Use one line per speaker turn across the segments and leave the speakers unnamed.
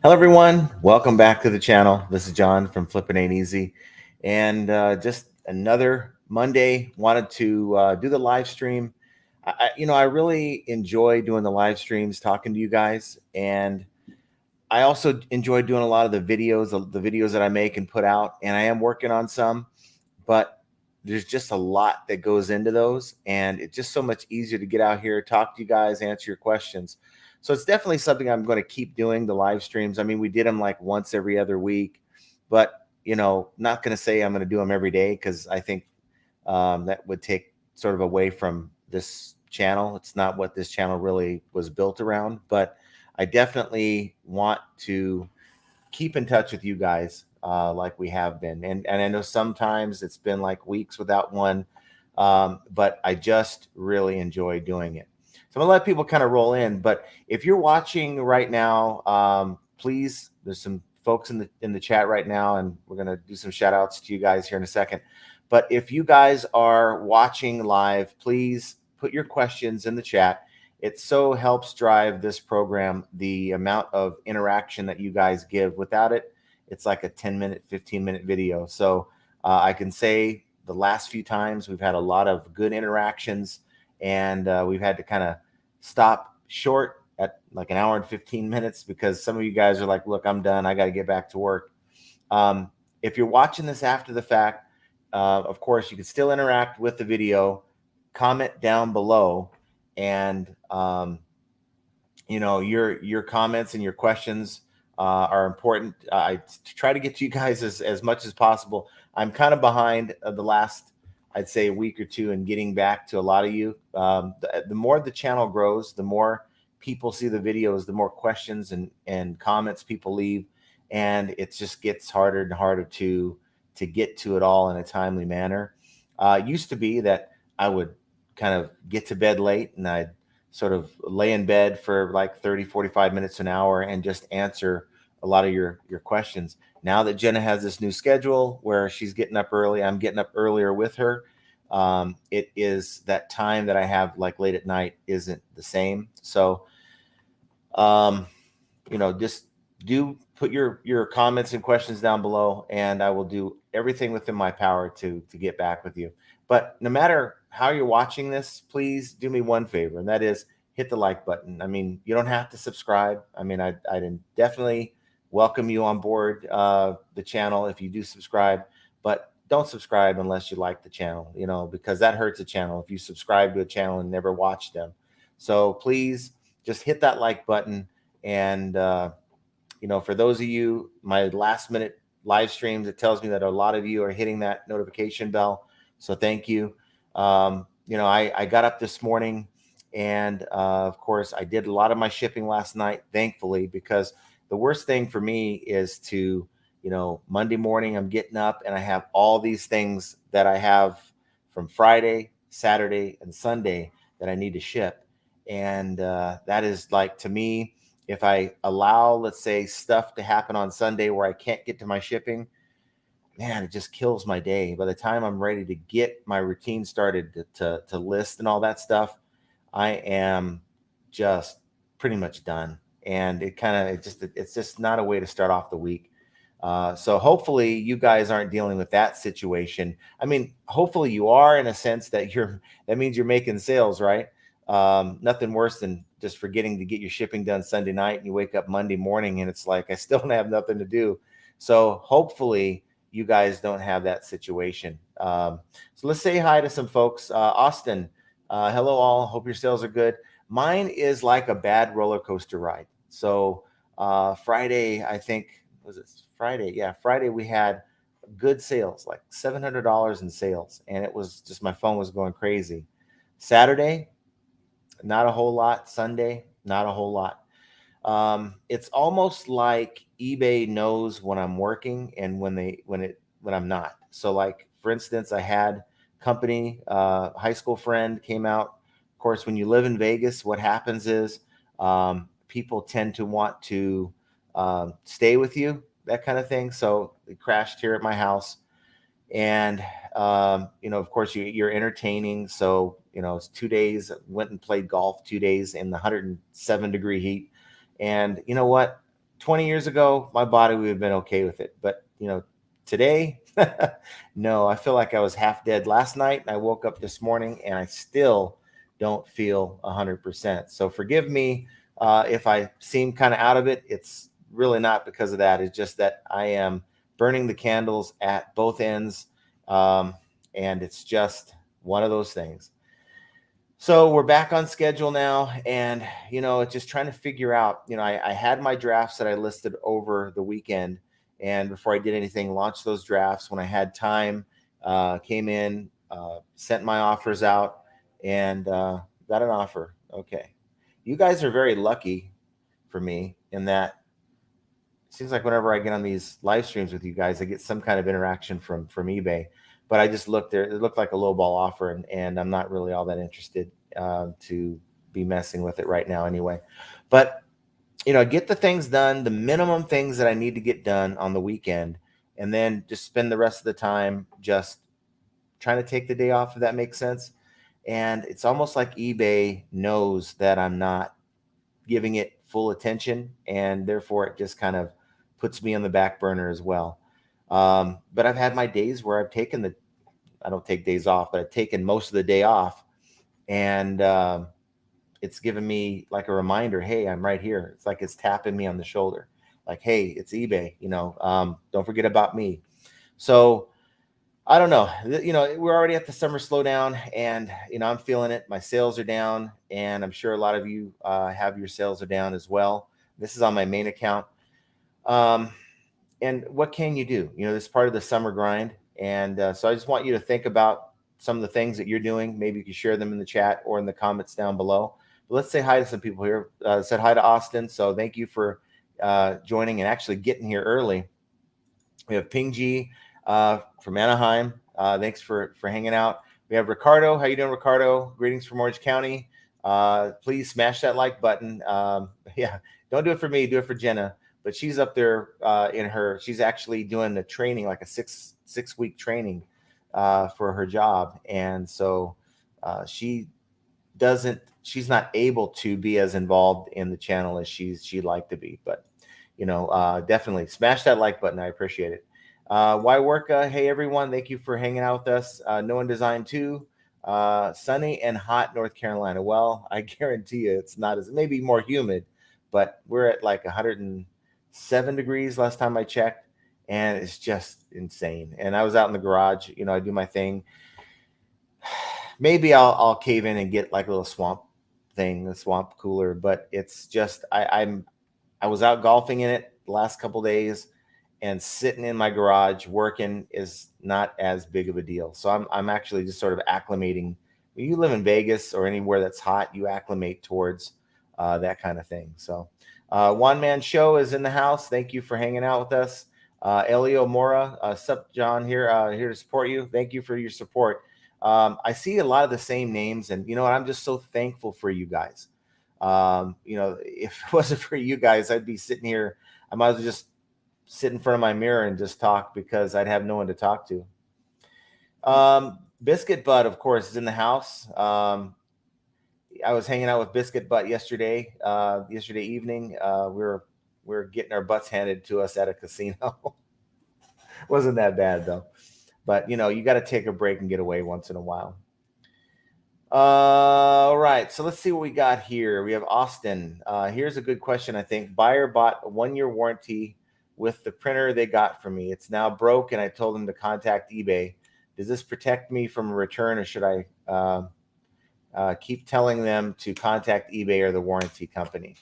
Hello, everyone. Welcome back to the channel. This is John from Flippin' Ain't Easy, and just another Monday. Wanted to do the live stream. I really enjoy doing the live streams, talking to you guys, and I also enjoy doing a lot of the videos that I make and put out. And I am working on some, but there's just a lot that goes into those, and it's just so much easier to get out here, talk to you guys, answer your questions. So it's definitely something I'm going to keep doing, the live streams. I mean, we did them like once every other week, but not going to say I'm going to do them every day, because I think that would take sort of away from this channel. It's not what this channel really was built around, but I definitely want to keep in touch with you guys, like we have been. And I know sometimes it's been like weeks without one, but I just really enjoy doing it. So I'm gonna let people kind of roll in. But if you're watching right now, please, there's some folks in the chat right now, and we're gonna do some shout outs to you guys here in a second. But if you guys are watching live, please put your questions in the chat. It so helps drive this program, the amount of interaction that you guys give. Without it, it's like a 10-minute, 15-minute video. So I can say the last few times we've had a lot of good interactions, and we've had to kind of stop short at like an hour and 15 minutes because some of you guys are like, look, I'm done. I got to get back to work. If you're watching this after the fact, of course, you can still interact with the video, comment down below, and your comments and your questions are important. I try to get to you guys as much as possible. I'm kind of behind the last, I'd say, week or two in getting back to a lot of you. The more the channel grows, the more people see the videos, the more questions and comments people leave, and it just gets harder and harder to get to it all in a timely manner. It used to be that I would kind of get to bed late, and I'd sort of lay in bed for like 30, 45 minutes, an hour, and just answer a lot of your questions. Now that Jenna has this new schedule where she's getting up early, I'm getting up earlier with her. It is that time that I have like late at night isn't the same. So, um, just do put your comments and questions down below, and I will do everything within my power to get back with you. But no matter how you're watching this, please do me one favor, and that is hit the like button. I mean, you don't have to subscribe. I mean, I definitely welcome you on board the channel if you do subscribe, but don't subscribe unless you like the channel, because that hurts the channel if you subscribe to a channel and never watch them. So please just hit that like button. And for those of you, my last minute live streams, it tells me that a lot of you are hitting that notification bell. So thank you. I got up this morning, and of course I did a lot of my shipping last night, thankfully, because the worst thing for me is to, Monday morning I'm getting up and I have all these things that I have from Friday, Saturday, and Sunday that I need to ship. And that is, like, to me, if I allow, let's say, stuff to happen on Sunday where I can't get to my shipping, man, it just kills my day. By the time I'm ready to get my routine started to list and all that stuff, I am just pretty much done. And it's just not a way to start off the week. So hopefully you guys aren't dealing with that situation. I mean, hopefully you are, in a sense that that means you're making sales, right? Nothing worse than just forgetting to get your shipping done Sunday night, and you wake up Monday morning and it's like, I still don't have nothing to do. So hopefully you guys don't have that situation. So let's say hi to some folks. Austin, hello all. Hope your sales are good. Mine is like a bad roller coaster ride. So Friday, I think, was it Friday? Yeah, Friday we had good sales, like $700 in sales, and it was just, my phone was going crazy. Saturday, not a whole lot. Sunday, not a whole lot. It's almost like eBay knows when I'm working and when I'm not. So, like, for instance, I had company, high school friend came out. Of course, when you live in Vegas, what happens is people tend to want to stay with you, that kind of thing. So they crashed here at my house, and of course you're entertaining. So it's 2 days. Went and played golf 2 days in the 107-degree heat, and you know what, 20 years ago, my body would have been okay with it. But, today, no, I feel like I was half dead last night. And I woke up this morning and I still don't feel 100%. So forgive me if I seem kind of out of it. It's really not because of that. It's just that I am burning the candles at both ends. And it's just one of those things. So we're back on schedule now, and it's just trying to figure out. I had my drafts that I listed over the weekend, and before I did anything, launched those drafts when I had time. Came in, sent my offers out, and got an offer. Okay, you guys are very lucky for me in that it seems like whenever I get on these live streams with you guys, I get some kind of interaction from eBay. But I just looked there; it looked like a low ball offer, and I'm not really all that interested to be messing with it right now, anyway. But get the things done, the minimum things that I need to get done on the weekend, and then just spend the rest of the time just trying to take the day off, if that makes sense. And it's almost like eBay knows that I'm not giving it full attention, and therefore it just kind of puts me on the back burner as well. But I've had my days where I don't take days off, but I've taken most of the day off, and it's given me like a reminder, hey, I'm right here. It's like it's tapping me on the shoulder, like, hey, it's eBay, don't forget about me. So I don't know. We're already at the summer slowdown, and I'm feeling it. My sales are down, and I'm sure a lot of you have your sales are down as well. This is on my main account. And what can you do? This is part of the summer grind, and so I just want you to think about some of the things that you're doing. Maybe you can share them in the chat or in the comments down below. But let's say hi to some people here. Said hi to Austin, so thank you for joining and actually getting here early. We have Ping G from Anaheim. Thanks for hanging out. We have Ricardo. How you doing, Ricardo? Greetings from Orange County. Please smash that like button. Yeah, don't do it for me. Do it for Jenna. But she's up there she's actually doing the training, like a six-week training for her job. And so she's not able to be as involved in the channel as she'd like to be. But definitely smash that like button. I appreciate it. Why work? Hey everyone, thank you for hanging out with us. No One Design 2, sunny and hot North Carolina. Well, I guarantee you it's not as, maybe more humid, but we're at like 107 degrees last time I checked, and it's just insane. And I was out in the garage, I do my thing. Maybe I'll cave in and get like a little swamp thing, a swamp cooler, but it's just I was out golfing in it the last couple days, and sitting in my garage working is not as big of a deal. So I'm actually just sort of acclimating. When you live in Vegas or anywhere that's hot, you acclimate towards that kind of thing. So One Man Show is in the house. Thank you for hanging out with us. Elio Mora, sup John, here to support you. Thank you for your support. I see a lot of the same names, and I'm just so thankful for you guys. If it wasn't for you guys, I'd be sitting here. I might as well just sit in front of my mirror and just talk, because I'd have no one to talk to. Biscuit Butt, of course, is in the house. I was hanging out with Biscuit Butt yesterday evening. We were getting our butts handed to us at a casino. Wasn't that bad though. But you got to take a break and get away once in a while. All right, so let's see what we got here. We have Austin. Here's a good question, I think. Buyer bought a 1-year warranty with the printer they got from me. It's now broke, and I told them to contact eBay. Does this protect me from a return, or should I keep telling them to contact eBay or the warranty company?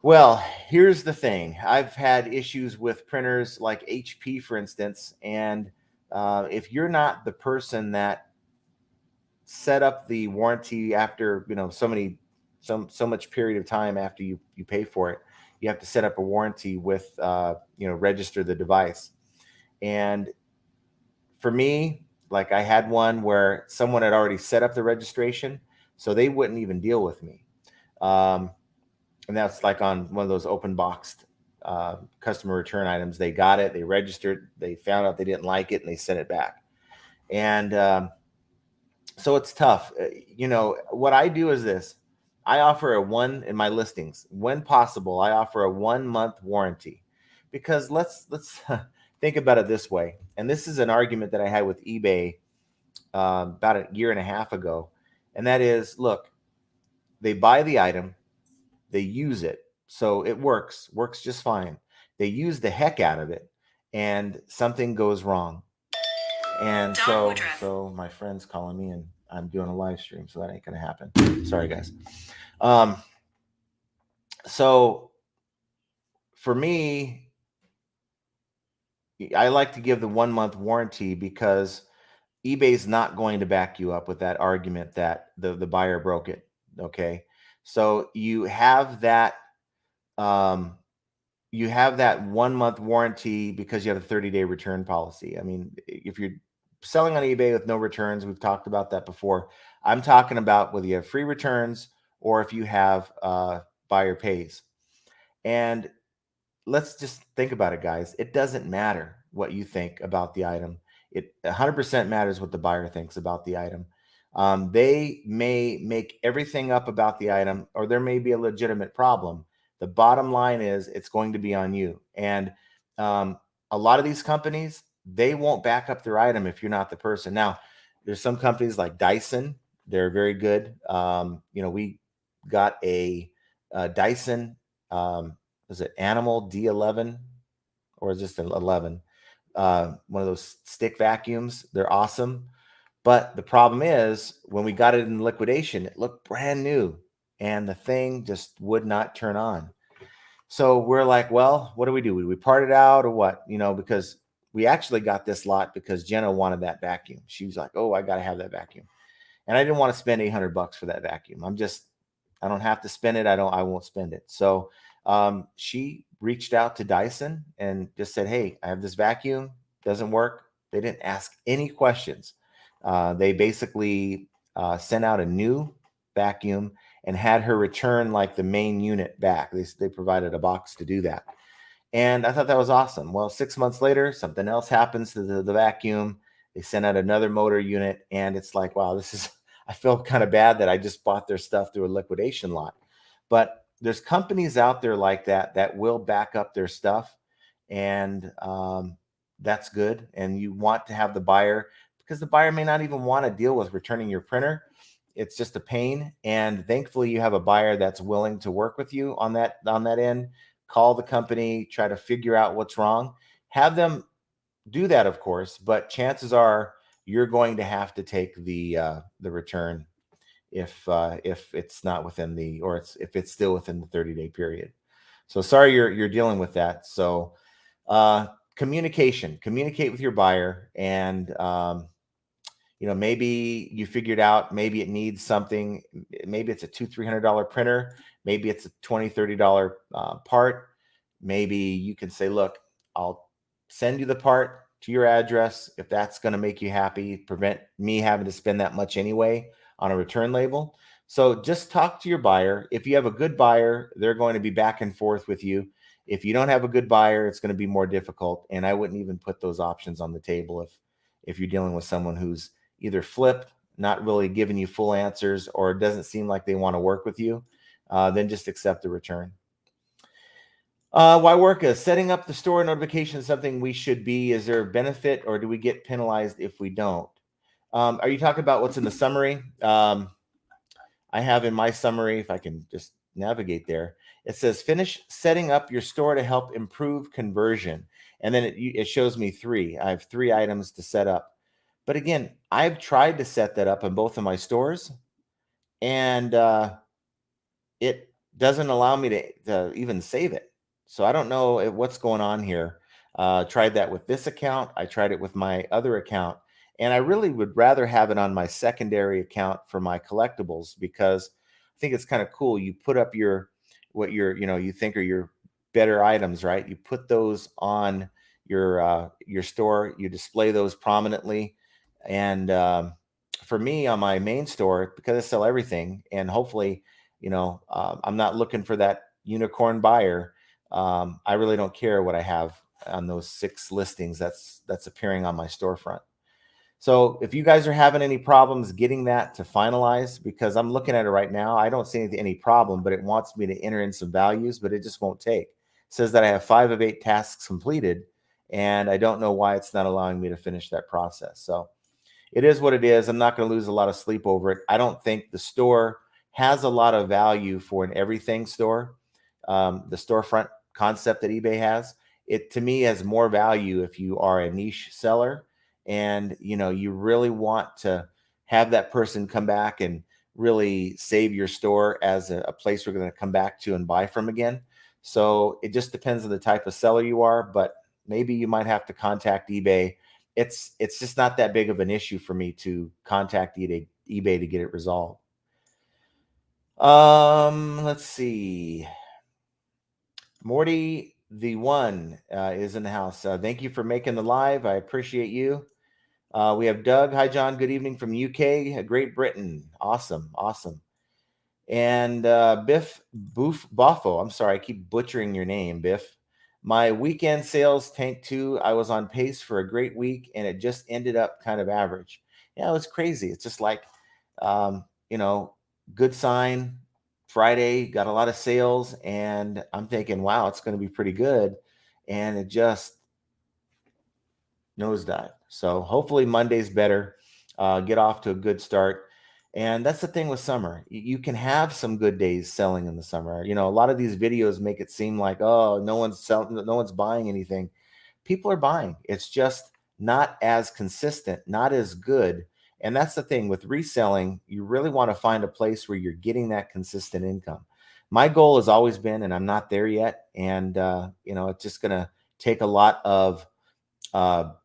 Well, here's the thing. I've had issues with printers like HP, for instance, and if you're not the person that set up the warranty after so much period of time after you pay for it, you have to set up a warranty with register the device. And for me, like, I had one where someone had already set up the registration, so they wouldn't even deal with me. And that's like on one of those open boxed customer return items. They got it, they registered, they found out they didn't like it, and they sent it back. And so it's tough. What I do is this. I offer in my listings, when possible, I offer a 1-month warranty, because let's think about it this way. And this is an argument that I had with eBay about a year and a half ago. And that is, look, they buy the item, they use it, so it works just fine. They use the heck out of it, and something goes wrong. And so my friend's calling me, and I'm doing a live stream, so that ain't gonna happen. Sorry, guys. So for me, I like to give the 1-month warranty because eBay's not going to back you up with that argument that the buyer broke it. Okay. So um, you have that 1-month warranty because you have a 30-day return policy. I mean, if you're selling on eBay with no returns, we've talked about that before. I'm talking about whether you have free returns or if you have buyer pays. And let's just think about it, guys. It doesn't matter what you think about the item. It 100% matters what the buyer thinks about the item. They may make everything up about the item, or there may be a legitimate problem. The bottom line is it's going to be on you. And a lot of these companies, they won't back up their item if you're not the person. Now, there's some companies like Dyson. They're very good. We got a Dyson. Was it Animal D11 or is this an 11? One of those stick vacuums. They're awesome. But the problem is when we got it in liquidation, it looked brand new and the thing just would not turn on. So we're like, well, what do? We part it out or what? Because we actually got this lot because Jenna wanted that vacuum. She was like, oh, I got to have that vacuum. And I didn't want to spend $800 for that vacuum. I don't have to spend it. I won't spend it. So she reached out to Dyson and just said, hey, I have this vacuum, doesn't work. They didn't ask any questions. They basically sent out a new vacuum and had her return like the main unit back. They provided a box to do that. And I thought that was awesome. Well, 6 months later, something else happens to the vacuum. They sent out another motor unit, and it's like, wow, I feel kind of bad that I just bought their stuff through a liquidation lot. But there's companies out there like that will back up their stuff, and that's good. And you want to have the buyer, because the buyer may not even want to deal with returning your printer. It's just a pain. And thankfully, you have a buyer that's willing to work with you on that end. Call the company, try to figure out what's wrong. Have them do that, of course, but chances are you're going to have to take the return if it's not within if it's still within the 30-day period. So sorry you're dealing with that. So communicate with your buyer, and maybe you figured out maybe it needs something. Maybe it's a $200-$300 printer. Maybe it's a $20-$30 part. Maybe you can say, look, I'll send you the part to your address if that's going to make you happy, prevent me having to spend that much anyway on a return label. So just talk to your buyer. If you have a good buyer, they're going to be back and forth with you. If you don't have a good buyer, it's going to be more difficult. And I wouldn't even put those options on the table if you're dealing with someone who's either flipped, not really giving you full answers, or it doesn't seem like they want to work with you. Then just accept the return. Why work? Setting up the store notification is something we should be. Is there a benefit, or do we get penalized if we don't? Are you talking about what's in the summary? I have in my summary, if I can just navigate there, it says finish setting up your store to help improve conversion. And then it shows me 3. I have 3 items to set up. But again, I've tried to set that up in both of my stores, and it doesn't allow me to even save it. So I don't know what's going on here. Tried that with this account. I tried it with my other account. And I really would rather have it on my secondary account for my collectibles, because I think it's kind of cool. You put up what you think are your better items, right? You put those on your store. You display those prominently. And for me, on my main store, because I sell everything, and hopefully, I'm not looking for that unicorn buyer. I really don't care what I have on those 6 listings that's appearing on my storefront. So if you guys are having any problems getting that to finalize, because I'm looking at it right now, I don't see any problem, but it wants me to enter in some values, but it just won't take. It says that I have 5 of 8 tasks completed, and I don't know why it's not allowing me to finish that process. So it is what it is. I'm not going to lose a lot of sleep over it. I don't think the store has a lot of value for an everything store. The storefront concept that eBay has, it to me has more value if you are a niche seller and you really want to have that person come back and really save your store as a place we're going to come back to and buy from again. So it just depends on the type of seller you are, but maybe you might have to contact eBay. It's just not that big of an issue for me to contact eBay to get it resolved. Let's see. Morty the one is in the house. Thank you for making the live. I appreciate you. We have Doug. Hi, John. Good evening from UK, Great Britain. Awesome, awesome. And Biff Boof Boffo. I'm sorry, I keep butchering your name, Biff. My weekend sales tanked too. I was on pace for a great week, and it just ended up kind of average. Yeah, it was crazy. It's just like, um, you know, good sign. Friday got a lot of sales, and I'm thinking, wow, it's going to be pretty good, and it just nosedive. So hopefully Monday's better. Get off to a good start. And that's the thing with summer. You can have some good days selling in the summer. A lot of these videos make it seem like, oh, no one's selling, no one's buying anything. People are buying. It's just not as consistent, not as good. And that's the thing with reselling. You really want to find a place where you're getting that consistent income. My goal has always been, and I'm not there yet. And it's just gonna take a lot of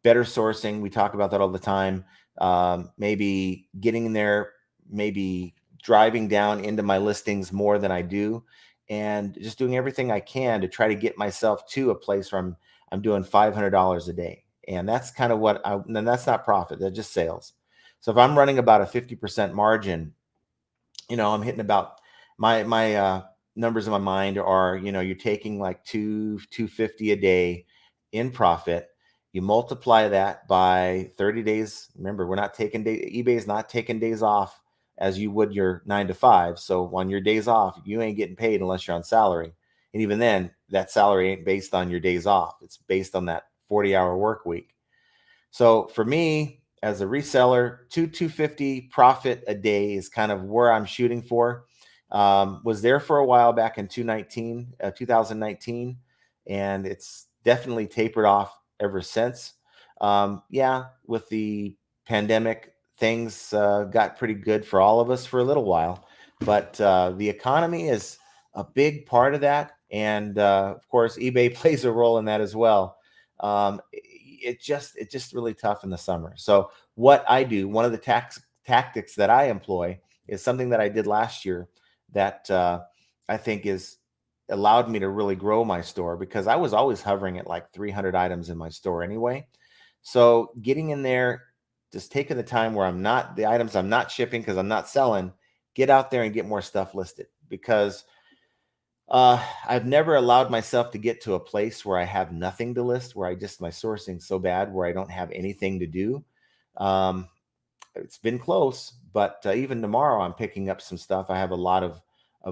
better sourcing. We talk about that all the time. Maybe getting in there, maybe driving down into my listings more than I do, and just doing everything I can to try to get myself to a place where I'm doing $500 a day. And that's kind of and that's not profit, that's just sales. So if I'm running about a 50% margin, I'm hitting about my numbers in my mind are, you're taking like 250 a day in profit. You multiply that by 30 days. Remember, we're not taking eBay is not taking days off as you would your 9 to 5. So on your days off, you ain't getting paid unless you're on salary. And even then, that salary ain't based on your days off. It's based on that 40-hour work week. So for me, as a reseller, 250 profit a day is kind of where I'm shooting for. Was there for a while back in 2019, and it's definitely tapered off ever since. Yeah, with the pandemic, things got pretty good for all of us for a little while, but the economy is a big part of that, and of course, eBay plays a role in that as well. It's just really tough in the summer. So what I do, one of the tactics that I employ is something that I did last year that I think is allowed me to really grow my store, because I was always hovering at like 300 items in my store anyway. So getting in there, just taking the time where the items I'm not shipping because I'm not selling, get out there and get more stuff listed, because I've never allowed myself to get to a place where I have nothing to list, where my sourcing's so bad where I don't have anything to do. It's been close, but even tomorrow I'm picking up some stuff. I have a lot of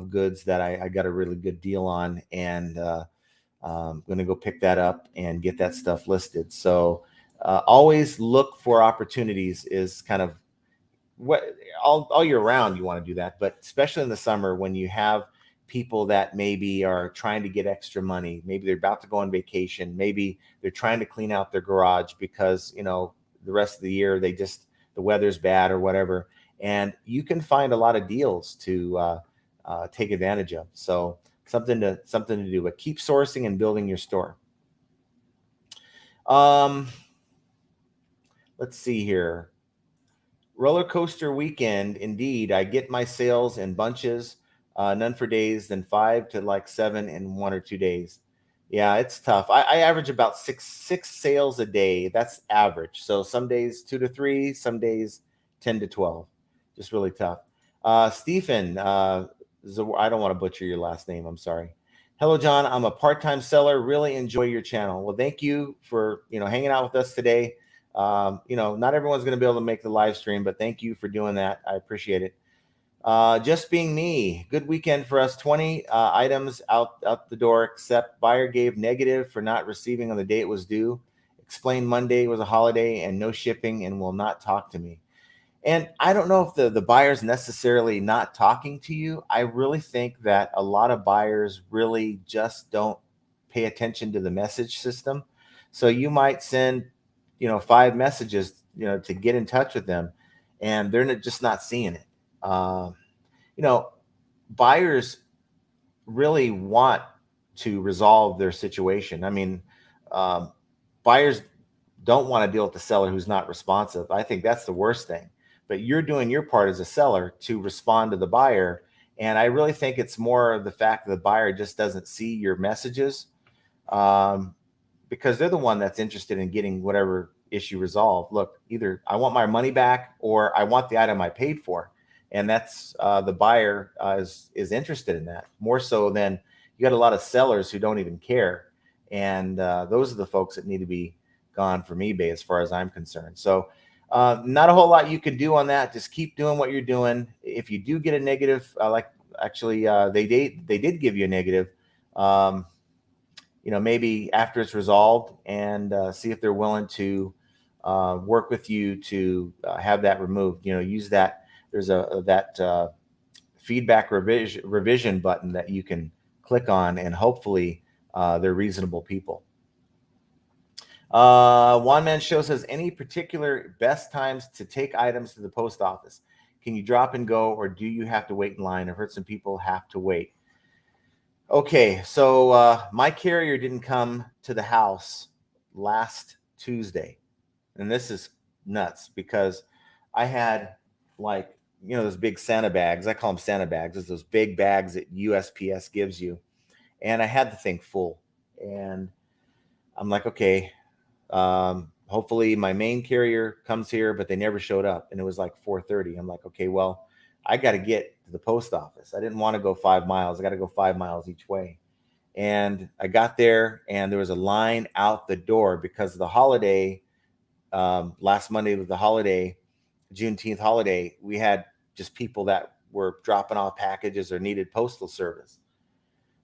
goods that I got a really good deal on, and I'm going to go pick that up and get that stuff listed. So always look for opportunities is kind of what all year round you want to do that, but especially in the summer when you have people that maybe are trying to get extra money. Maybe they're about to go on vacation. Maybe they're trying to clean out their garage because the rest of the year the weather's bad or whatever, and you can find a lot of deals to take advantage of. So something to do, but keep sourcing and building your store. Let's see here. Rollercoaster Weekend, indeed. I get my sales in bunches, none for days, then 5 to like 7 in 1 or 2 days. Yeah, it's tough. I average about six sales a day. That's average. So some days 2 to 3, some days 10 to 12. Just really tough. Stephen, I don't want to butcher your last name. I'm sorry. Hello, John. I'm a part-time seller. Really enjoy your channel. Well, thank you for hanging out with us today. Not everyone's going to be able to make the live stream, but thank you for doing that. I appreciate it. Just being me. Good weekend for us. 20 items out the door, except buyer gave negative for not receiving on the day it was due. Explained Monday was a holiday and no shipping and will not talk to me. And I don't know if the buyer's necessarily not talking to you. I really think that a lot of buyers really just don't pay attention to the message system. So you might send, 5 messages, to get in touch with them, and they're just not seeing it. Um, you know, Buyers really want to resolve their situation. I mean, um, buyers don't want to deal with the seller who's not responsive. I think that's the worst thing. But you're doing your part as a seller to respond to the buyer. And I really think it's more of the fact that the buyer just doesn't see your messages, um, because they're the one that's interested in getting whatever issue resolved. Look, either I want my money back or I want the item I paid for. And that's the buyer is interested in that more so than you got a lot of sellers who don't even care. And those are the folks that need to be gone from eBay as far as I'm concerned. So not a whole lot you can do on that. Just keep doing what you're doing. If you do get a negative, they did give you a negative. Um, maybe after it's resolved, and see if they're willing to work with you to have that removed. Use that. There's that feedback revision button that you can click on, and hopefully they're reasonable people. One man show says, any particular best times to take items to the post office? Can you drop and go, or do you have to wait in line? I've heard some people have to wait. Okay, so my carrier didn't come to the house last Tuesday. And this is nuts because I had, like, those big Santa bags. I call them Santa bags. It's those big bags that USPS gives you. And I had the thing full. And I'm like, okay, hopefully my main carrier comes here, but they never showed up. And it was like 4:30. I'm like, okay, well, I got to get to the post office. I didn't want to go 5 miles. I got to go 5 miles each way. And I got there, and there was a line out the door because of the holiday. Last Monday was the holiday, Juneteenth holiday. We had just people that were dropping off packages or needed postal service.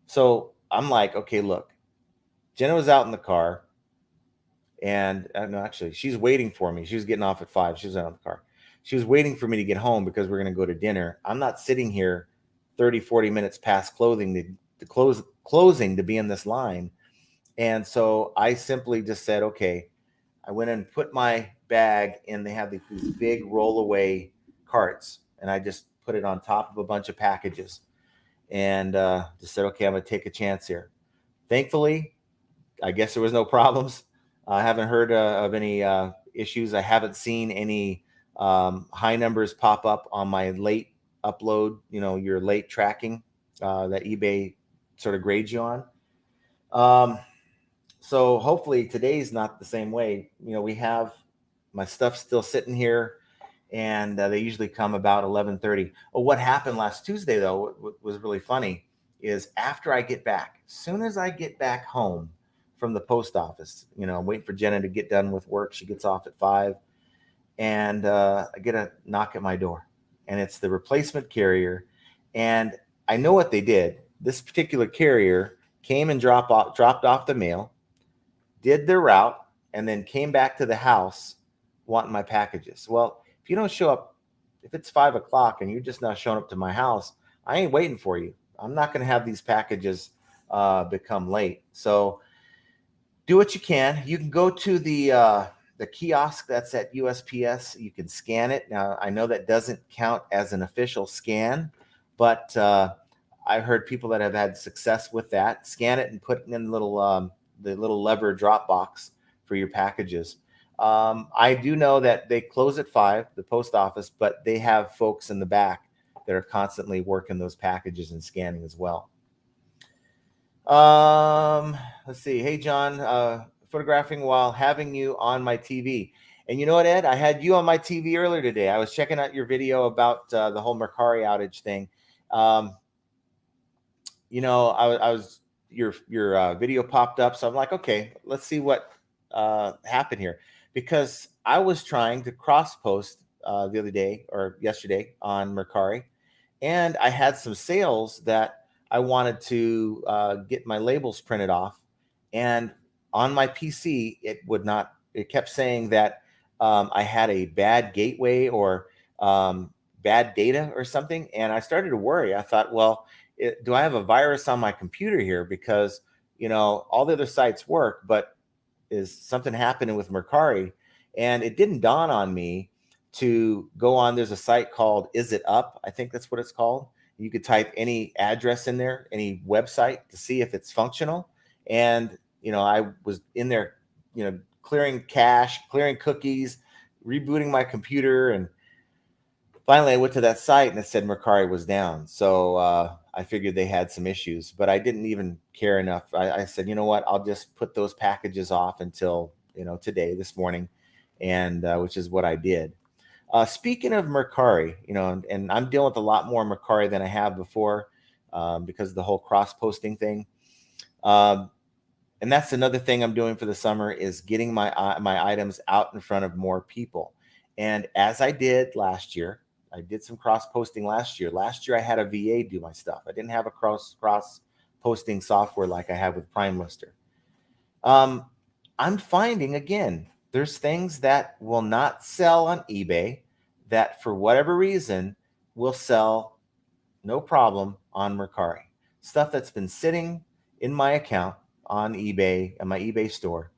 So I'm like, okay, look, Jenna was out in the car, and no, actually, she's waiting for me. She was getting off at 5. She was out in the car. She was waiting for me to get home because we're going to go to dinner. I'm not sitting here 30, 40 minutes past closing to be in this line. And so I simply just said, okay, I went and put my bag in. They have these big rollaway carts, and I just put it on top of a bunch of packages, and just said, okay, I'm going to take a chance here. Thankfully, I guess there was no problems. I haven't heard of any issues. I haven't seen any high numbers pop up on my late upload, your late tracking that eBay sort of grades you on. So hopefully today's not the same way. We have my stuff still sitting here, and they usually come about 11:30. Oh, what happened last Tuesday, though, what was really funny is after I get back, as soon as I get back home from the post office, I'm waiting for Jenna to get done with work. She gets off at 5, and I get a knock at my door, and it's the replacement carrier. And I know what they did. This particular carrier came and dropped off the mail, did their route, and then came back to the house wanting my packages. Well, if you don't show up, if it's 5 o'clock and you're just not showing up to my house, I ain't waiting for you. I'm not going to have these packages become late. So do what you can. You can go to the kiosk that's at USPS. You can scan it. Now, I know that doesn't count as an official scan, but I've heard people that have had success with that. Scan it and put it in the little lever drop box for your packages. I do know that they close at 5, the post office, but they have folks in the back that are constantly working those packages and scanning as well. Let's see. Hey, John, photographing while having you on my TV. And you know what, Ed? I had you on my TV earlier today. I was checking out your video about the whole Mercari outage thing. I was your video popped up, so I'm like, okay, let's see what happened here, because I was trying to cross post the other day or yesterday on Mercari, and I had some sales that I wanted to get my labels printed off. And on my PC, it would not, it kept saying that I had a bad gateway or um, bad data or something. And I started to worry. I thought, well, do I have a virus on my computer here? Because, all the other sites work, but is something happening with Mercari? And it didn't dawn on me to go on. There's a site called Is It Up? I think that's what it's called. You could type any address in there, any website, to see if it's functional. And, I was in there, clearing cache, clearing cookies, rebooting my computer. And finally I went to that site and it said Mercari was down. So I figured they had some issues, but I didn't even care enough. I said, you know what, I'll just put those packages off until today, this morning, and which is what I did. Speaking of Mercari, and I'm dealing with a lot more Mercari than I have before, because of the whole cross posting thing. And that's another thing I'm doing for the summer, is getting my items out in front of more people. And as I did last year, I did some cross posting last year. Last year I had a VA do my stuff. I didn't have a cross posting software like I have with Prime Lister. I'm finding, again, there's things that will not sell on eBay that for whatever reason will sell no problem on Mercari. Stuff that's been sitting in my account on eBay and my eBay store.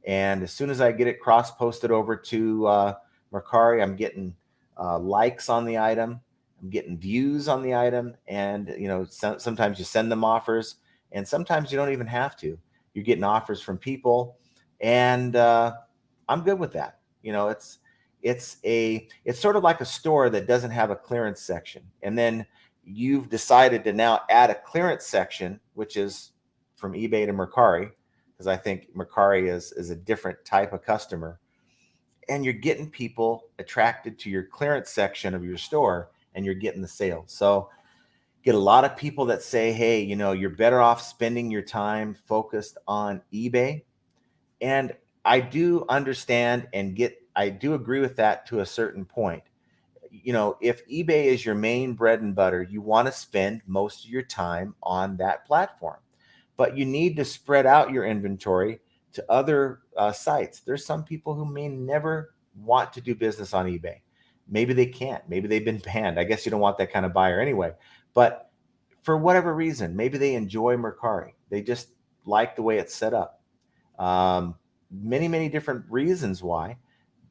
And as soon as I get it cross posted over to Mercari, I'm getting likes on the item. I'm getting views on the item. And, sometimes you send them offers, and sometimes you don't even have to. You're getting offers from people. And I'm good with that. It's sort of like a store that doesn't have a clearance section. And then you've decided to now add a clearance section, which is from eBay to Mercari, because I think Mercari is a different type of customer. And you're getting people attracted to your clearance section of your store, and you're getting the sales. So get a lot of people that say, hey, you're better off spending your time focused on eBay. And I do understand I do agree with that to a certain point. If eBay is your main bread and butter, you want to spend most of your time on that platform. But you need to spread out your inventory to other sites. There's some people who may never want to do business on eBay. Maybe they can't. Maybe they've been banned. I guess you don't want that kind of buyer anyway. But for whatever reason, maybe they enjoy Mercari. They just like the way it's set up. Many, many different reasons why.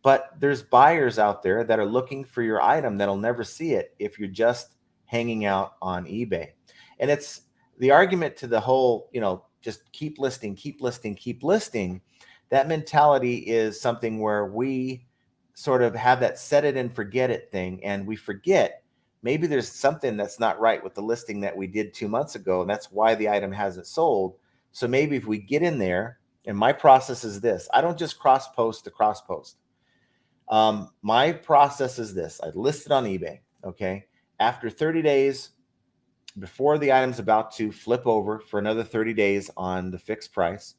But there's buyers out there that are looking for your item that'll never see it if you're just hanging out on eBay. And it's the argument to the whole, just keep listing, keep listing, keep listing. That mentality is something where we sort of have that set it and forget it thing. And we forget maybe there's something that's not right with the listing that we did 2 months ago. And that's why the item hasn't sold. So maybe if we get in there, and my process is this, I don't just cross post to cross post. My process is this. I list it on eBay. Okay. After 30 days, before the item's about to flip over for another 30 days on the fixed price,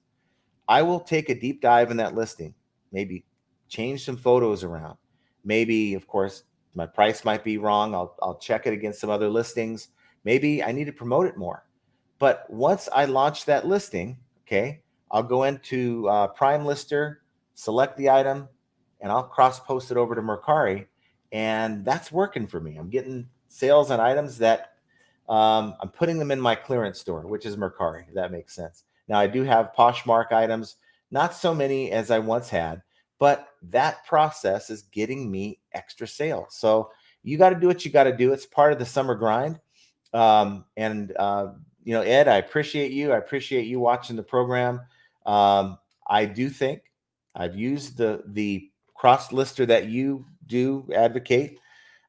I will take a deep dive in that listing, maybe change some photos around. Maybe, of course, my price might be wrong. I'll check it against some other listings. Maybe I need to promote it more. But once I launch that listing, okay, I'll go into Prime Lister, select the item, and I'll cross post it over to Mercari. And that's working for me. I'm getting sales on items that I'm putting them in my clearance store, which is Mercari, if that makes sense. Now, I do have Poshmark items, not so many as I once had, but that process is getting me extra sales. So you got to do what you got to do. It's part of the summer grind. Ed, I appreciate you. I appreciate you watching the program. I do think I've used the cross lister that you do advocate.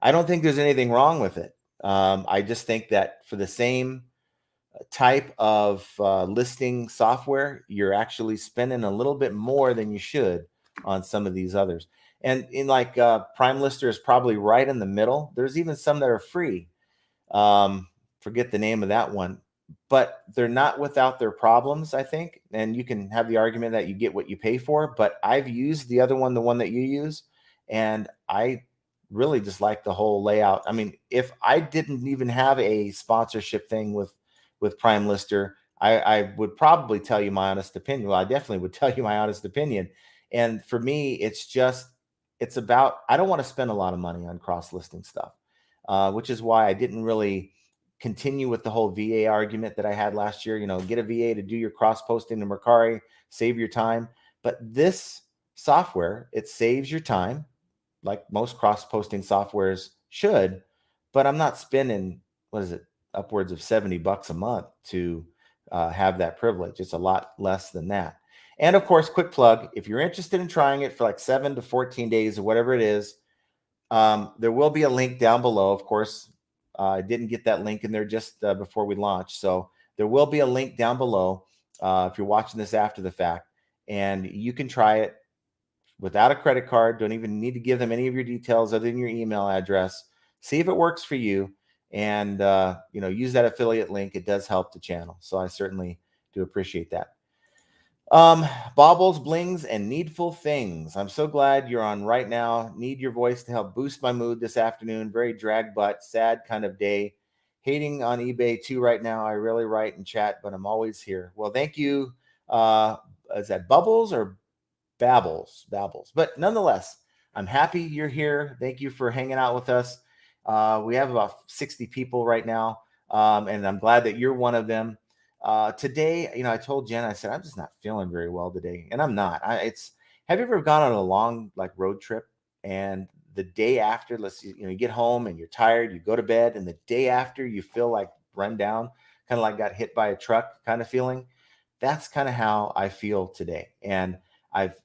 I don't think there's anything wrong with it. I just think that for the same type of listing software, you're actually spending a little bit more than you should on some of these others. And in Prime Lister is probably right in the middle. There's even some that are free. Forget the name of that one. but they're not without their problems, I think. And you can have the argument that you get what you pay for, but I've used the other one, the one that you use, and I really just like the whole layout. I mean, if I didn't even have a sponsorship thing with Prime Lister, I would probably tell you my honest opinion. Well, I definitely would tell you my honest opinion. And for me, it's about, I don't want to spend a lot of money on cross listing stuff, which is why I didn't really continue with the whole VA argument that I had last year. Get a VA to do your cross posting to Mercari, save your time. But this software, it saves your time like most cross posting softwares should, but I'm not spending, what is it, upwards of $70 a month to have that privilege. It's a lot less than that. And of course, quick plug, if you're interested in trying it for like 7 to 14 days or whatever it is, there will be a link down below. Of course, I didn't get that link in there just before we launched. So there will be a link down below if you're watching this after the fact, and you can try it without a credit card. Don't even need to give them any of your details other than your email address. See if it works for you, and use that affiliate link. It does help the channel, so I certainly do appreciate that. Baubles, blings, and needful things. I'm so glad you're on right now. Need your voice to help boost my mood this afternoon. Very drag butt, sad kind of day. Hating on eBay too right now. I really write and chat, but I'm always here. Well, thank you. Is that Bubbles or Babbles? Babbles. But nonetheless, I'm happy you're here. Thank you for hanging out with us. We have about 60 people right now, and I'm glad that you're one of them. Today, I told Jen, I said, I'm just not feeling very well today. And I'm not. Have you ever gone on a long road trip, and the day after, you get home and you're tired, you go to bed, and the day after you feel like run down, kind of like got hit by a truck kind of feeling? That's kind of how I feel today. And I've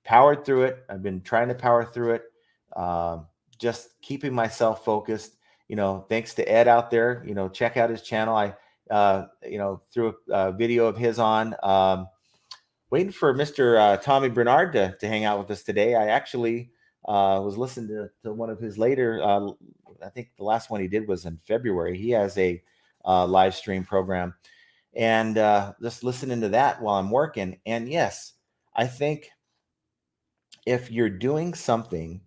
powered through it. I've been trying to power through it. Just keeping myself focused, thanks to Ed out there, check out his channel. I threw a video of his on, waiting for Mr. Tommy Bernard to hang out with us today. I actually was listening to one of his later, I think the last one he did was in February. He has a live stream program, and just listening to that while I'm working. And yes, I think if you're doing something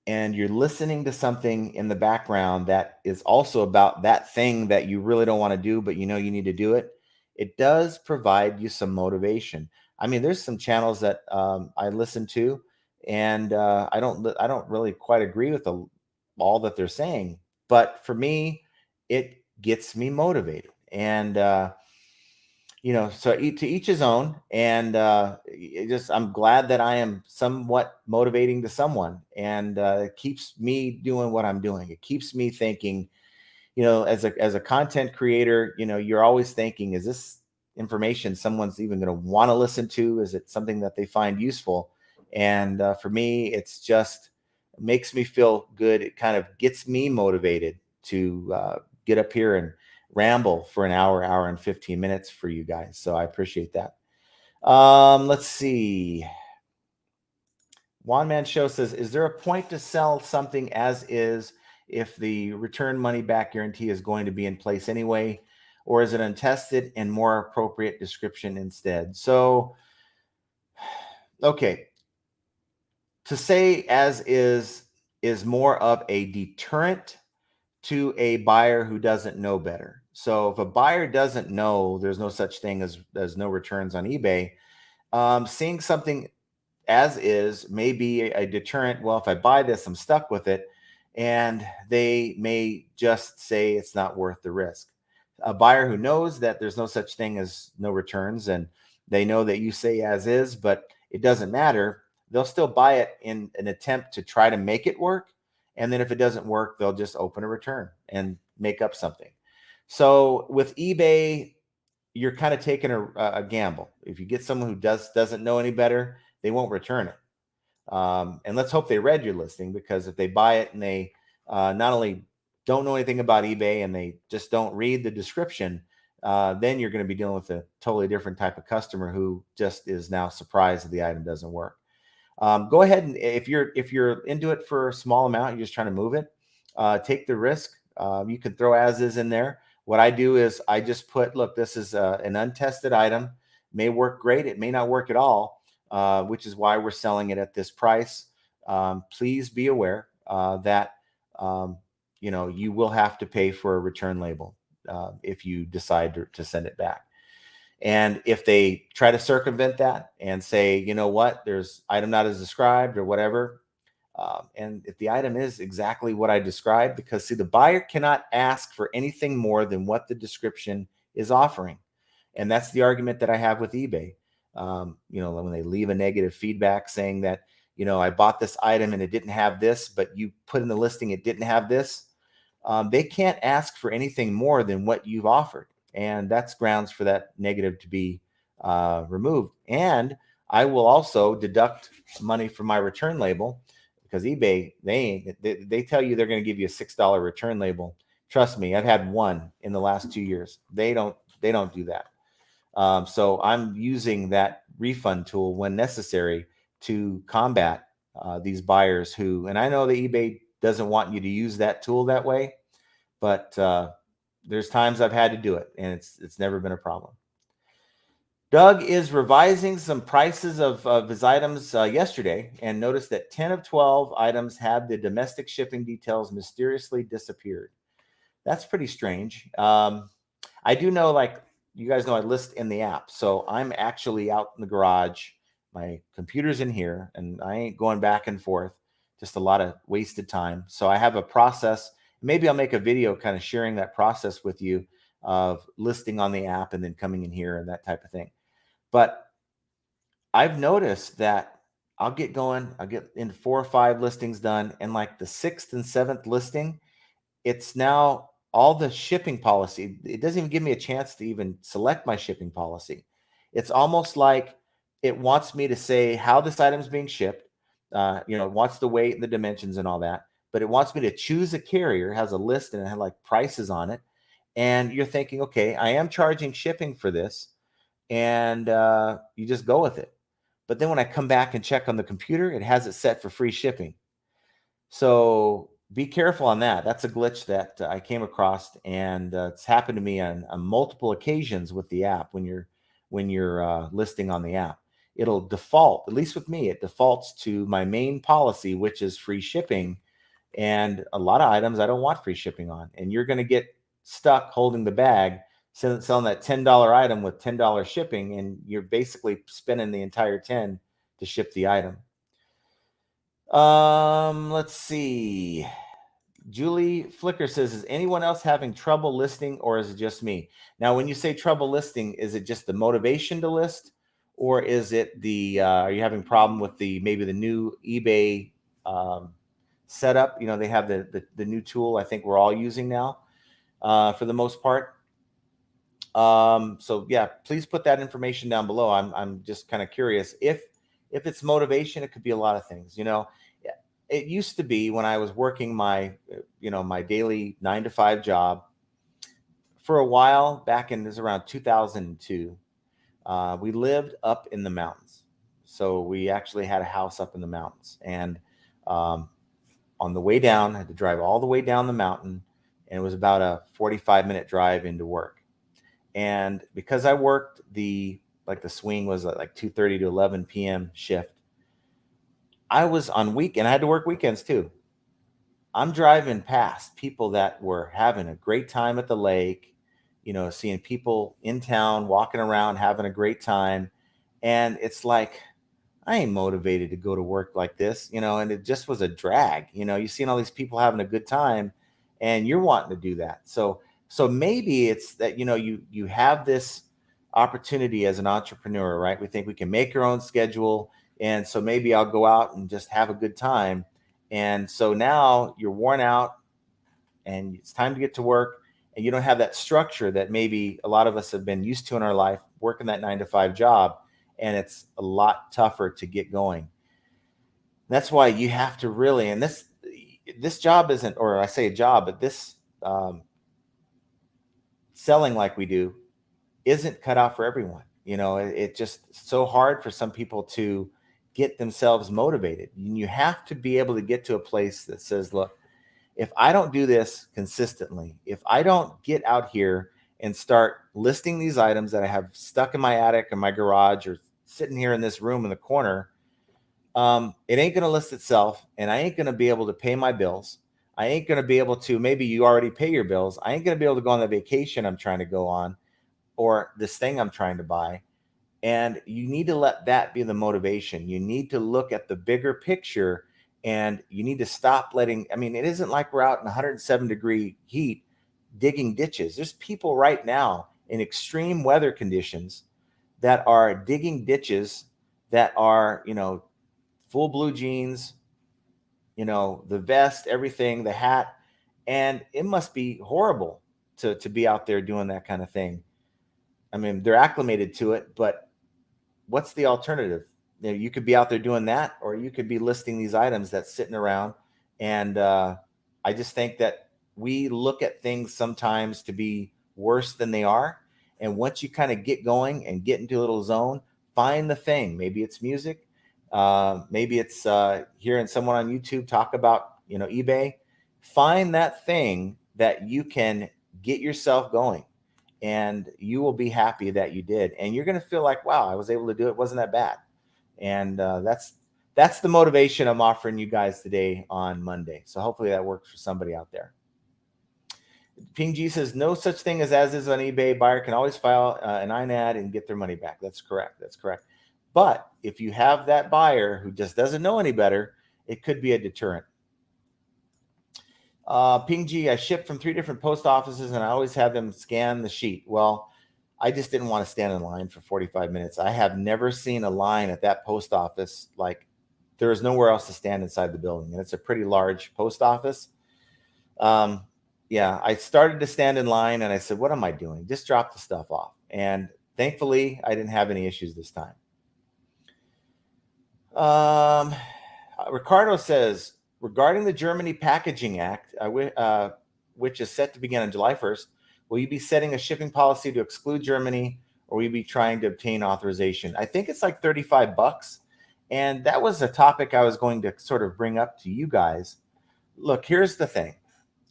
and you're listening to something in the background that is also about that thing that you really don't want to do, but you need to do it, it does provide you some motivation. I mean, there's some channels that I listen to, and I don't really quite agree with all that they're saying, but for me, it gets me motivated. And so to each his own. And I'm glad that I am somewhat motivating to someone, and it keeps me doing what I'm doing. It keeps me thinking, as a content creator, you're always thinking, is this information someone's even going to want to listen to? Is it something that they find useful? And for me, it's just makes me feel good. It kind of gets me motivated to get up here and ramble for an hour and 15 minutes for you guys. So I appreciate that. Let's see. One Man Show says, is there a point to sell something as is if the return money back guarantee is going to be in place anyway, or is it untested and more appropriate description instead? So, okay. To say as is more of a deterrent to a buyer who doesn't know better. So if a buyer doesn't know there's no such thing as no returns on eBay, seeing something as is may be a deterrent. Well, if I buy this, I'm stuck with it. And they may just say it's not worth the risk. A buyer who knows that there's no such thing as no returns, and they know that you say as is, but it doesn't matter, they'll still buy it in an attempt to try to make it work. And then if it doesn't work, they'll just open a return and make up something. So with eBay, you're kind of taking a gamble. If you get someone who doesn't know any better, they won't return it. And let's hope they read your listing, because if they buy it and they not only don't know anything about eBay and they just don't read the description, then you're going to be dealing with a totally different type of customer who just is now surprised that the item doesn't work. Go ahead, and if you're into it for a small amount, you're just trying to move it, take the risk. You can throw as is in there. What I do is I just put, look, this is an untested item, may work great, it may not work at all, which is why we're selling it at this price. Please be aware that you will have to pay for a return label if you decide to send it back. And if they try to circumvent that and say, you know what, there's item not as described or whatever, and if the item is exactly what I described, because see, the buyer cannot ask for anything more than what the description is offering. And that's the argument that I have with eBay. When they leave a negative feedback saying that, I bought this item and it didn't have this, but you put in the listing, it didn't have this. They can't ask for anything more than what you've offered. And that's grounds for that negative to be removed. And I will also deduct money from my return label, because eBay, they tell you they're going to give you a $6 return label. Trust me, I've had one in the last 2 years. They don't do that. So I'm using that refund tool when necessary to combat these buyers who, and I know that eBay doesn't want you to use that tool that way, but there's times I've had to do it, and it's never been a problem. Doug is revising some prices of his items yesterday and noticed that 10 of 12 items had the domestic shipping details mysteriously disappeared. That's pretty strange. I do know, like you guys know, I list in the app. So I'm actually out in the garage. My computer's in here, and I ain't going back and forth. Just a lot of wasted time. So I have a process. Maybe I'll make a video kind of sharing that process with you of listing on the app and then coming in here and that type of thing. But I've noticed that I'll get going, I'll get in 4 or 5 listings done, and like the 6th and 7th listing, it's now all the shipping policy. It doesn't even give me a chance to even select my shipping policy. It's almost like it wants me to say how this item's being shipped. It wants the weight and the dimensions and all that, but it wants me to choose a carrier. It has a list and it has like prices on it. And you're thinking, okay, I am charging shipping for this. And you just go with it. But then when I come back and check on the computer, it has it set for free shipping. So be careful on that. That's a glitch that I came across, and it's happened to me on multiple occasions with the app. When you're listing on the app, it'll default, at least with me, it defaults to my main policy, which is free shipping. And a lot of items I don't want free shipping on, and you're going to get stuck holding the bag, selling that $10 item with $10 shipping, and you're basically spending the entire 10 to ship the item. Let's see. Julie Flicker says, is anyone else having trouble listing, or is it just me? Now, when you say trouble listing, is it just the motivation to list, or is it are you having problem with maybe the new eBay setup? They have the new tool I think we're all using now for the most part. So yeah, please put that information down below. I'm just kind of curious if it's motivation. It could be a lot of things. It used to be when I was working my daily 9-to-5 job for a while back in, this is around 2002. We lived up in the mountains. So we actually had a house up in the mountains, and on the way down, I had to drive all the way down the mountain, and it was about a 45-minute drive into work. And because I worked the swing was like 2:30 to 11 p.m. shift, I was on weekend. I had to work weekends too. I'm driving past people that were having a great time at the lake, seeing people in town walking around having a great time. And it's like, I ain't motivated to go to work like this, and it just was a drag. You're seeing all these people having a good time and you're wanting to do that. So maybe it's that, you have this opportunity as an entrepreneur, right? We think we can make our own schedule. And so maybe I'll go out and just have a good time. And so now you're worn out and it's time to get to work, and you don't have that structure that maybe a lot of us have been used to in our life, working that 9-to-5 job. And it's a lot tougher to get going. That's why you have to really, and this job isn't, or I say a job, but this selling like we do isn't cut out for everyone. It's just so hard for some people to get themselves motivated. You have to be able to get to a place that says, look, if I don't do this consistently, if I don't get out here and start listing these items that I have stuck in my attic or my garage or sitting here in this room in the corner, it ain't going to list itself, and I ain't going to be able to pay my bills. I ain't going to be able to, maybe you already pay your bills. I ain't going to be able to go on the vacation I'm trying to go on or this thing I'm trying to buy. And you need to let that be the motivation. You need to look at the bigger picture, and you need to stop letting, I mean, it isn't like we're out in 107-degree heat digging ditches. There's people right now in extreme weather conditions that are digging ditches that are, full blue jeans, the vest, everything, the hat. And it must be horrible to be out there doing that kind of thing. I mean, they're acclimated to it, but what's the alternative? You could be out there doing that, or you could be listing these items that's sitting around. And I just think that we look at things sometimes to be worse than they are. And once you kind of get going and get into a little zone, find the thing. Maybe it's music. Maybe it's hearing someone on YouTube talk about, eBay. Find that thing that you can get yourself going, and you will be happy that you did. And you're going to feel like, wow, I was able to do it. Wasn't that bad? And that's the motivation I'm offering you guys today on Monday. So hopefully that works for somebody out there. Ping G says, no such thing as is on eBay. Buyer can always file an INAD and get their money back. That's correct. That's correct. But if you have that buyer who just doesn't know any better, it could be a deterrent. Ping G, I ship from 3 different post offices, and I always have them scan the sheet. Well, I just didn't want to stand in line for 45 minutes. I have never seen a line at that post office. Like, there is nowhere else to stand inside the building, and it's a pretty large post office. Yeah, I started to stand in line, and I said, what am I doing? Just drop the stuff off. And thankfully, I didn't have any issues this time. Ricardo says, regarding the Germany Packaging Act, which is set to begin on July 1st, will you be setting a shipping policy to exclude Germany, or will you be trying to obtain authorization? I think it's like $35. And that was a topic I was going to sort of bring up to you guys. Look, here's the thing.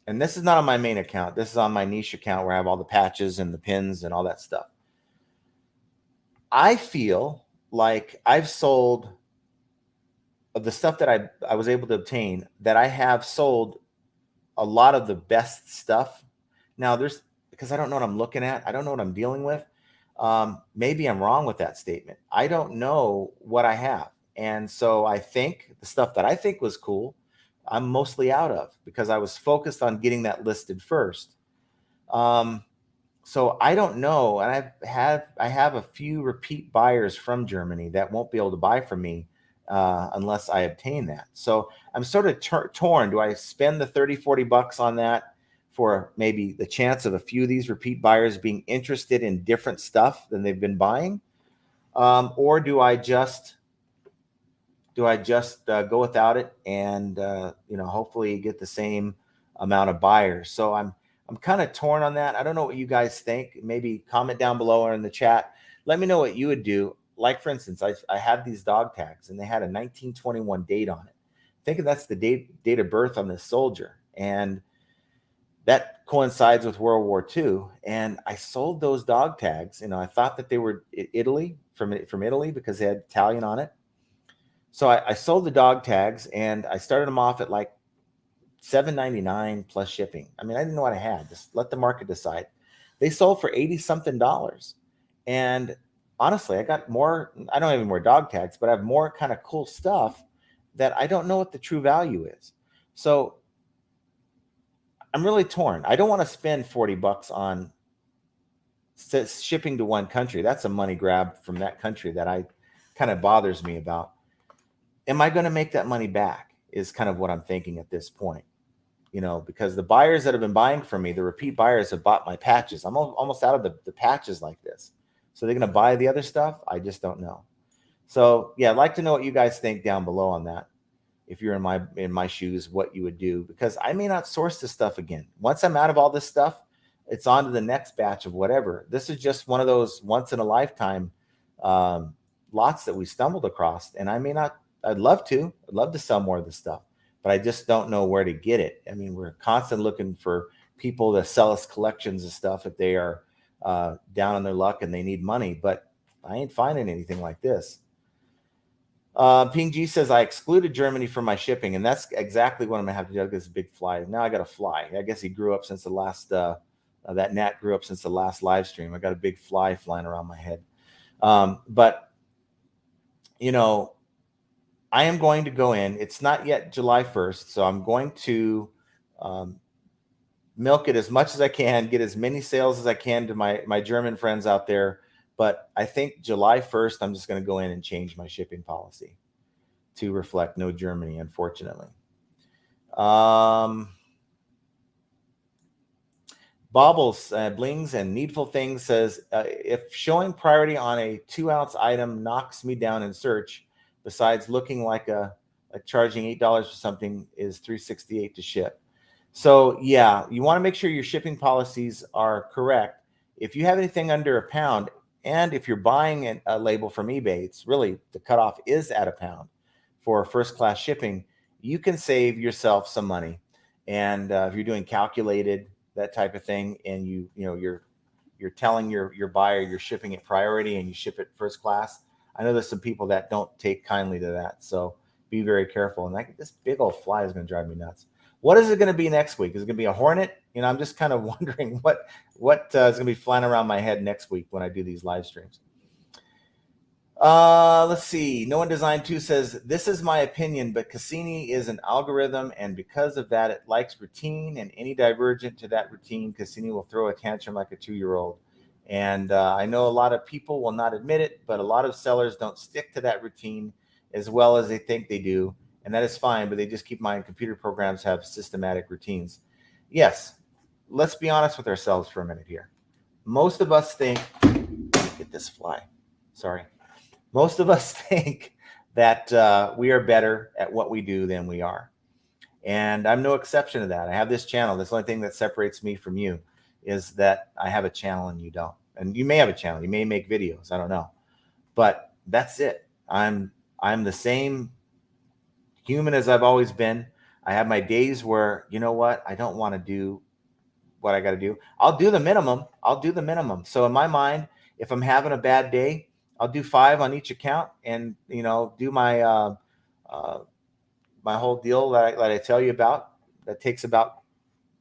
And this is not on my main account. This is on my niche account where I have all the patches and the pins and all that stuff. I feel like I've sold, of the stuff that I was able to obtain, that I have sold a lot of the best stuff. Now, because I don't know what I'm looking at. I don't know what I'm dealing with. Maybe I'm wrong with that statement. I don't know what I have. And so I think the stuff that I think was cool, I'm mostly out of, because I was focused on getting that listed first. So I don't know. And I have a few repeat buyers from Germany that won't be able to buy from me unless I obtain that. So I'm sort of torn. Do I spend the $30-40 on that for maybe the chance of a few of these repeat buyers being interested in different stuff than they've been buying? Or do I just go without it and hopefully get the same amount of buyers? So I'm kind of torn on that. I don't know what you guys think. Maybe comment down below or in the chat. Let me know what you would do. Like, for instance, I had these dog tags, and they had a 1921 date on it. Thinking that's the date of birth on this soldier, and that coincides with World War II. And I sold those dog tags. I thought that they were Italy, from Italy, because they had Italian on it. So I sold the dog tags, and I started them off at like $7.99 plus shipping. I mean, I didn't know what I had. Just let the market decide. They sold for $80-something. And honestly, I got more. I don't have any more dog tags, but I have more kind of cool stuff that I don't know what the true value is. So I'm really torn. I don't want to spend $40 on shipping to one country. That's a money grab from that country that kind of bothers me about. Am I going to make that money back is kind of what I'm thinking at this point. Because the buyers that have been buying from me, the repeat buyers, have bought my patches. I'm almost out of the patches like this. So they're going to buy the other stuff? I just don't know. So yeah, I'd like to know what you guys think down below on that. If you're in my shoes, what you would do, because I may not source this stuff again. Once I'm out of all this stuff, it's on to the next batch of whatever. This is just one of those once in a lifetime lots that we stumbled across. And I may not, I'd love to sell more of this stuff, but I just don't know where to get it. I mean, we're constantly looking for people to sell us collections of stuff if they are down on their luck and they need money, but I ain't finding anything like this. Ping G says, I excluded Germany from my shipping, and that's exactly what I'm gonna have to do. This big fly. Now I got a fly. I guess he grew up since the last, that gnat grew up since the last live stream. I got a big fly flying around my head. But, you know, I am going to go in. It's not yet July 1st, so I'm going to milk it as much as I can, get as many sales as I can to my German friends out there. But I think July 1st, I'm just going to go in and change my shipping policy to reflect no Germany, unfortunately. Babbles, Blings, and Needful Things says, if showing priority on a 2-ounce item knocks me down in search, besides looking like charging $8 for something, is $3.68 to ship. So yeah, you want to make sure your shipping policies are correct. If you have anything under £1, and if you're buying a label from eBay, it's really, the cutoff is at £1 for first class shipping. You can save yourself some money. And if you're doing calculated, that type of thing, and you're telling your buyer you're shipping it priority and you ship it first class, I know there's some people that don't take kindly to that. So be very careful. And this big old fly is going to drive me nuts. What is it going to be next week? Is it going to be a hornet? I'm just kind of wondering what is going to be flying around my head next week when I do these live streams. Let's see. No One Design 2 says, this is my opinion, but Cassini is an algorithm, and because of that, it likes routine, and any divergent to that routine, Cassini will throw a tantrum like a 2-year-old. And I know a lot of people will not admit it, but a lot of sellers don't stick to that routine as well as they think they do. And that is fine, but they just keep in mind computer programs have systematic routines. Yes, let's be honest with ourselves for a minute here. Most of us think, get this fly, sorry. Most of us think that we are better at what we do than we are. And I'm no exception to that. I have this channel. That's the only thing that separates me from you, is that I have a channel and you don't. And you may have a channel. You may make videos. I don't know. But that's it. I'm the same human as I've always been. I have my days where, you know what, I don't want to do what I got to do. I'll do the minimum. So in my mind, if I'm having a bad day, I'll do 5 on each account and, do my my whole deal that I tell you about. That takes about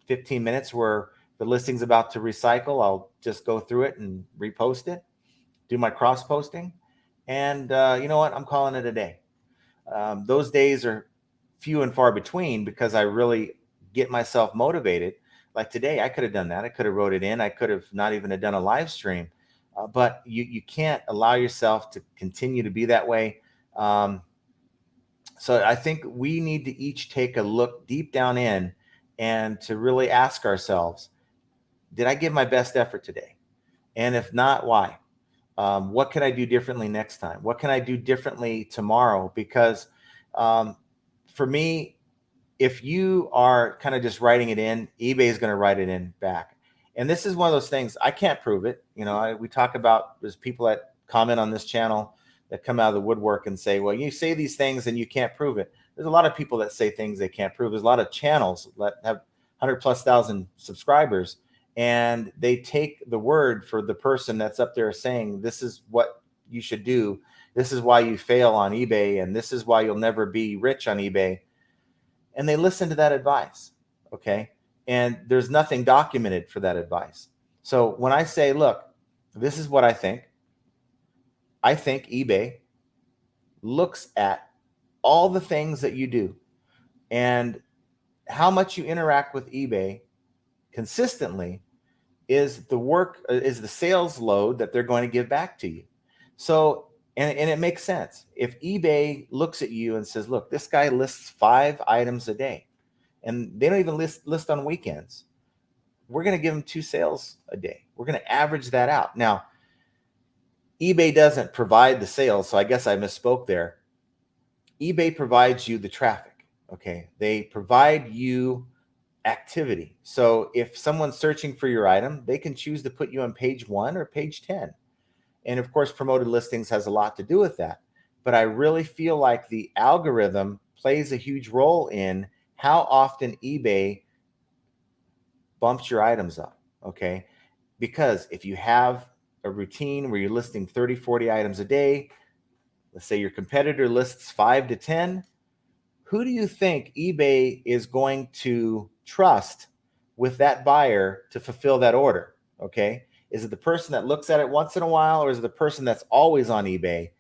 15 minutes, where the listing's about to recycle. I'll just go through it and repost it, do my cross posting. And you know what? I'm calling it a day. Those days are few and far between because I really get myself motivated. Like today, I could have done that. I could have wrote it in. I could have not even done a live stream. But you can't allow yourself to continue to be that way. So I think we need to each take a look deep down in and to really ask ourselves, did I give my best effort today? And if not, why? What can I do differently next time? What can I do differently tomorrow? Because for me, if you are kind of just writing it in, eBay is going to write it in back. And this is one of those things, I can't prove it. We talk about, there's people that comment on this channel that come out of the woodwork and say, well, you say these things and you can't prove it. There's a lot of people that say things they can't prove. There's a lot of channels that have 100,000+ subscribers, and they take the word for the person that's up there saying, this is what you should do. This is why you fail on eBay, and this is why you'll never be rich on eBay. And they listen to that advice, okay? And there's nothing documented for that advice. So when I say, look, this is what I think eBay looks at all the things that you do and how much you interact with eBay consistently is the sales load that they're going to give back to you. So, and it makes sense. If eBay looks at you and says, look, this guy lists 5 items a day, and they don't even list on weekends, we're going to give them 2 sales a day. We're going to average that out. Now, eBay doesn't provide the sales, so I guess I misspoke there. eBay provides you the traffic, okay? They provide you activity. So if someone's searching for your item, they can choose to put you on page 1 or page 10. And of course, promoted listings has a lot to do with that. But I really feel like the algorithm plays a huge role in how often eBay bumps your items up, okay? Because if you have a routine where you're listing 30, 40 items a day, let's say your competitor lists 5 to 10, who do you think eBay is going to trust with that buyer to fulfill that order? Okay. Is it the person that looks at it once in a while, or is it the person that's always on eBay?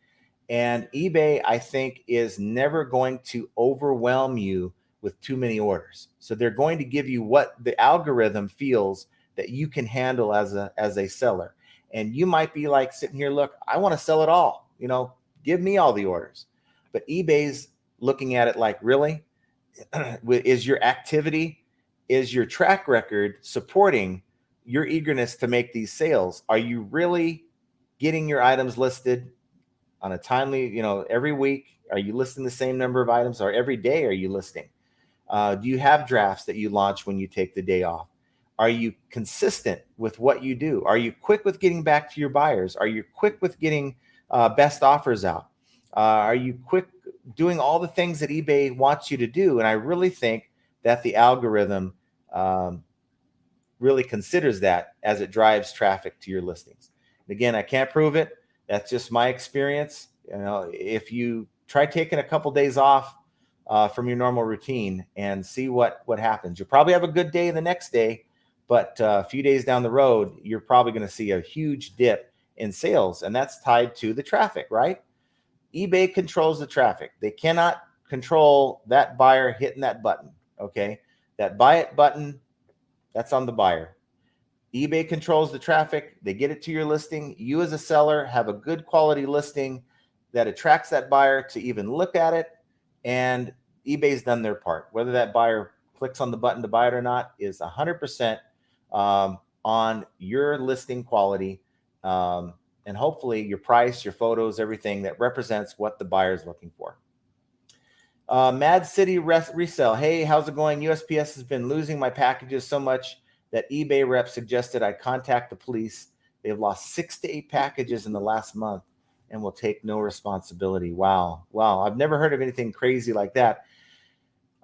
And eBay, I think, is never going to overwhelm you with too many orders. So they're going to give you what the algorithm feels that you can handle as a seller. And you might be like sitting here, look, I want to sell it all. Give me all the orders. But eBay's looking at it like, really? Is your activity, is your track record supporting your eagerness to make these sales? Are you really getting your items listed on a timely, every week? Are you listing the same number of items, or every day are you listing? Do you have drafts that you launch when you take the day off? Are you consistent with what you do? Are you quick with getting back to your buyers? Are you quick with getting best offers out? Are you quick doing all the things that eBay wants you to do? And I really think that the algorithm really considers that as it drives traffic to your listings. And again, I can't prove it. That's just my experience. If you try taking a couple days off from your normal routine and see what happens, you'll probably have a good day the next day, but a few days down the road, you're probably going to see a huge dip in sales, and that's tied to the traffic, right? eBay controls the traffic. They cannot control that buyer hitting that button, okay? That buy it button, that's on the buyer. eBay controls the traffic. They get it to your listing. You as a seller have a good quality listing that attracts that buyer to even look at it, and eBay's done their part. Whether that buyer clicks on the button to buy it or not is 100% on your listing quality, and hopefully your price, your photos, everything that represents what the buyer is looking for. Mad City Resell. Hey, how's it going? USPS has been losing my packages so much that eBay rep suggested I contact the police. They've lost 6 to 8 packages in the last month and will take no responsibility. Wow. I've never heard of anything crazy like that.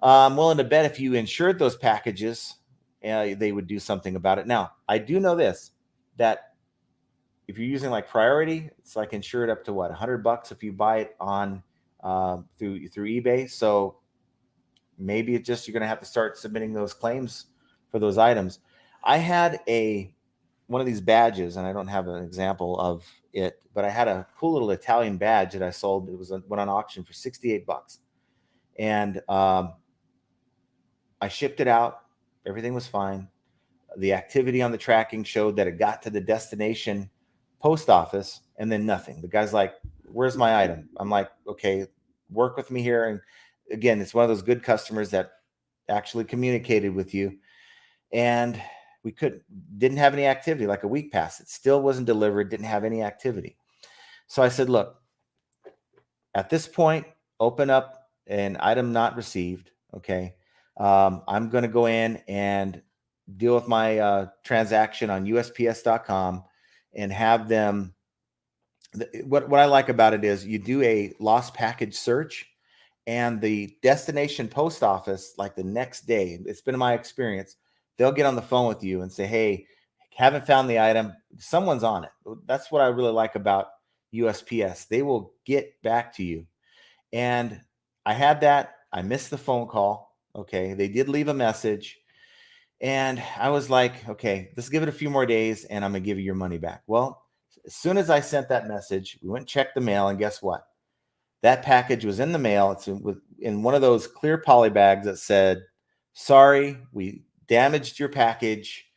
I'm willing to bet if you insured those packages, they would do something about it. Now, I do know this, that if you're using like priority, it's like insured up to what, $100 if you buy it on through eBay. So maybe it's just, you're going to have to start submitting those claims for those items. I had one of these badges, and I don't have an example of it, but I had a cool little Italian badge that I sold. It went on auction for $68, and I shipped it out. Everything was fine. The activity on the tracking showed that it got to the destination post office, and then nothing. The guy's like, "Where's my item?" I'm like, "Okay, work with me here." And again, it's one of those good customers that actually communicated with you, and we didn't have any activity. Like a week passed, it still wasn't delivered, didn't have any activity. So I said, look, at this point, open up an item not received. Okay. I'm going to go in and deal with my transaction on USPS.com and have them. What I like about it is you do a lost package search, and the destination post office, like the next day, it's been my experience, they'll get on the phone with you and say, "Hey, haven't found the item. Someone's on it." That's what I really like about USPS. They will get back to you. And I had that. I missed the phone call. Okay. They did leave a message. And I was like, okay, let's give it a few more days and I'm going to give you your money back. Well, as soon as I sent that message, we went and checked the mail, and guess what? That package was in the mail. It's in one of those clear poly bags that said, "Sorry, we damaged your package.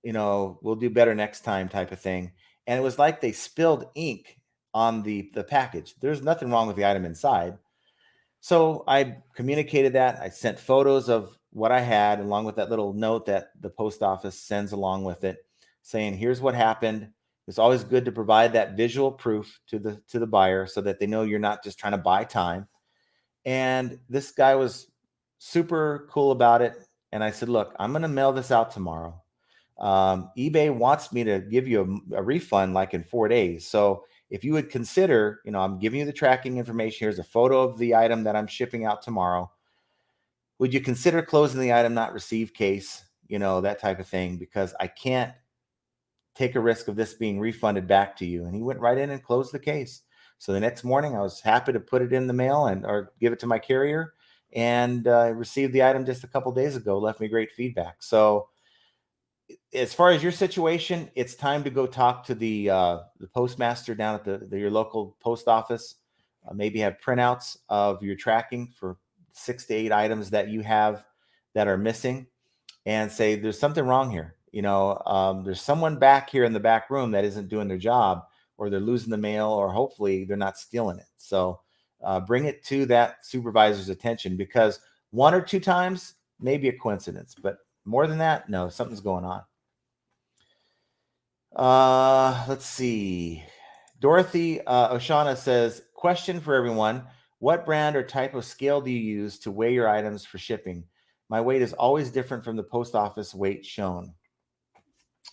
We'll do better next time," type of thing. And it was like they spilled ink on the package. There's nothing wrong with the item inside. So I communicated that. I sent photos of what I had, along with that little note that the post office sends along with it, saying, "Here's what happened." It's always good to provide that visual proof to the buyer so that they know you're not just trying to buy time. And this guy was super cool about it. And I said, "Look, I'm going to mail this out tomorrow. eBay wants me to give you a refund like in 4 days. So if you would consider, I'm giving you the tracking information. Here's a photo of the item that I'm shipping out tomorrow. would you consider closing the item not received case, that type of thing, because I can't take a risk of this being refunded back to you. And he went right in and closed the case. So the next morning I was happy to put it in the mail or give it to my carrier, and received the item just a couple days ago, left me great feedback. So as far as your situation, it's time to go talk to the postmaster down at your local post office. Maybe have printouts of your tracking for 6 to 8 items that you have that are missing, and say there's something wrong here. There's someone back here in the back room that isn't doing their job, or they're losing the mail, or hopefully they're not stealing it. So bring it to that supervisor's attention, because 1 or 2 times may be a coincidence, but more than that, no, something's going on. Let's see. Dorothy Oshana says, question for everyone. What brand or type of scale do you use to weigh your items for shipping? My weight is always different from the post office weight shown.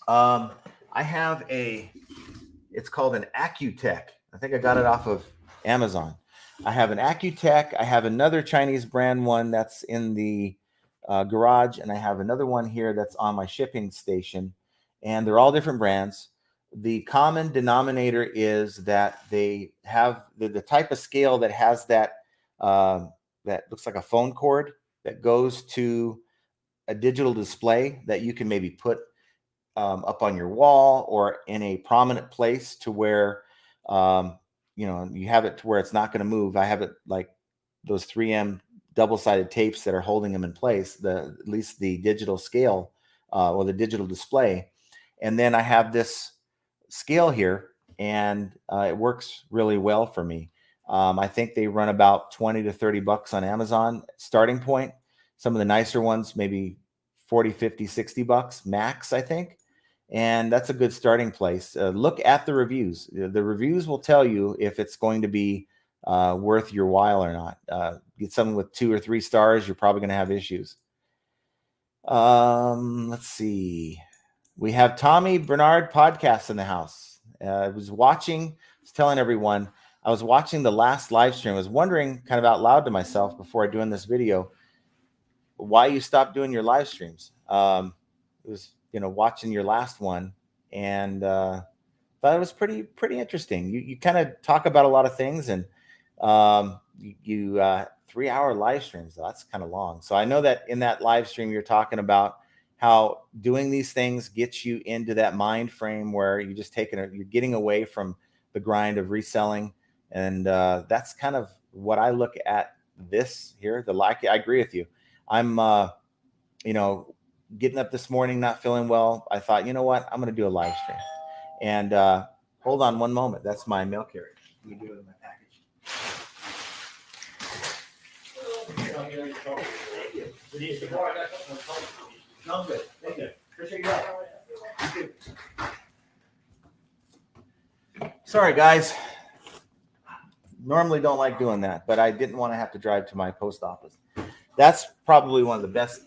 I have it's called an Accutech. I think I got it off of Amazon. I have an Accutech. I have another Chinese brand one that's in the garage, and I have another one here that's on my shipping station, and they're all different brands. The common denominator is that they have the type of scale that has that looks like a phone cord that goes to a digital display that you can maybe put up on your wall or in a prominent place to where you have it to where it's not going to move. I have it like those 3M double-sided tapes that are holding them in place, at least the digital scale or the digital display. And then I have this scale here, and it works really well for me. I think they run about 20 to 30 bucks on Amazon starting point. Some of the nicer ones, maybe 40, 50, 60 bucks max, I think. And that's a good starting place. Look at the reviews. The reviews will tell you if it's going to be worth your while or not. Get something with 2 or 3 stars, you're probably going to have issues. Let's see. We have Tommy Bernard podcast in the house. I was telling everyone, I was watching the last live stream. I was wondering kind of out loud to myself before doing this video, why you stopped doing your live streams. It was, watching your last one, and thought it was pretty interesting. You kind of talk about a lot of things, and you 3-hour live streams. That's kind of long. So I know that in that live stream, you're talking about how doing these things gets you into that mind frame where you're getting away from the grind of reselling. And that's kind of what I look at this here. I agree with you. I'm, getting up this morning, not feeling well. I thought, you know what? I'm going to do a live stream. And hold on one moment. That's my mail carrier. Let me do it in my package. No, good. Thank you. Appreciate your help. Sorry, guys. Normally don't like doing that, but I didn't want to have to drive to my post office. That's probably one of the best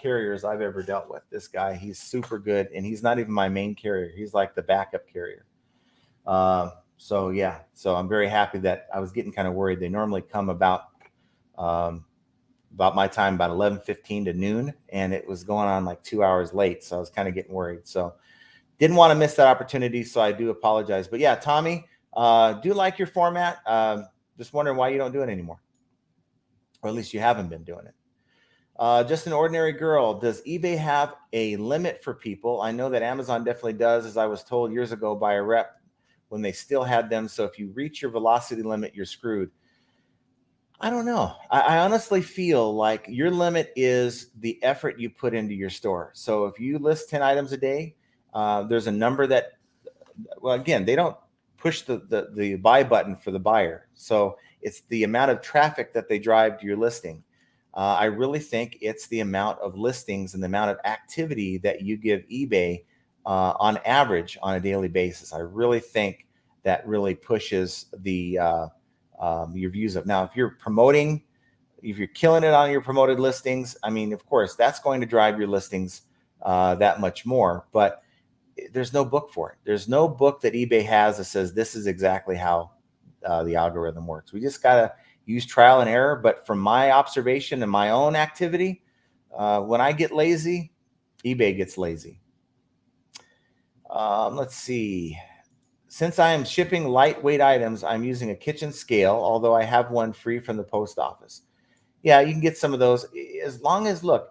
carriers I've ever dealt with. This guy, he's super good, and he's not even my main carrier. He's like the backup carrier. So I'm very happy that I was getting kind of worried. They normally come about my time, about 11:15 to noon, and it was going on like 2 hours late. So I was kind of getting worried. So didn't want to miss that opportunity. So I do apologize. But yeah, Tommy, do like your format. Just wondering why you don't do it anymore, or at least you haven't been doing it. Just an ordinary girl. Does eBay have a limit for people? I know that Amazon definitely does, as I was told years ago by a rep when they still had them. So if you reach your velocity limit, you're screwed. I don't know. I honestly feel like your limit is the effort you put into your store. So if you list 10 items a day, there's a number that, well, again, they don't push the buy button for the buyer. So it's the amount of traffic that they drive to your listing. I really think it's the amount of listings and the amount of activity that you give eBay on average on a daily basis. I really think that really pushes your views up. Now, if you're killing it on your promoted listings, I mean, of course, that's going to drive your listings that much more. But there's no book for it. There's no book that eBay has that says this is exactly how the algorithm works. We just got to use trial and error. But from my observation and my own activity, when I get lazy, eBay gets lazy. Let's see. Since I am shipping lightweight items, I'm using a kitchen scale, although I have one free from the post office. Yeah, you can get some of those as long as, look,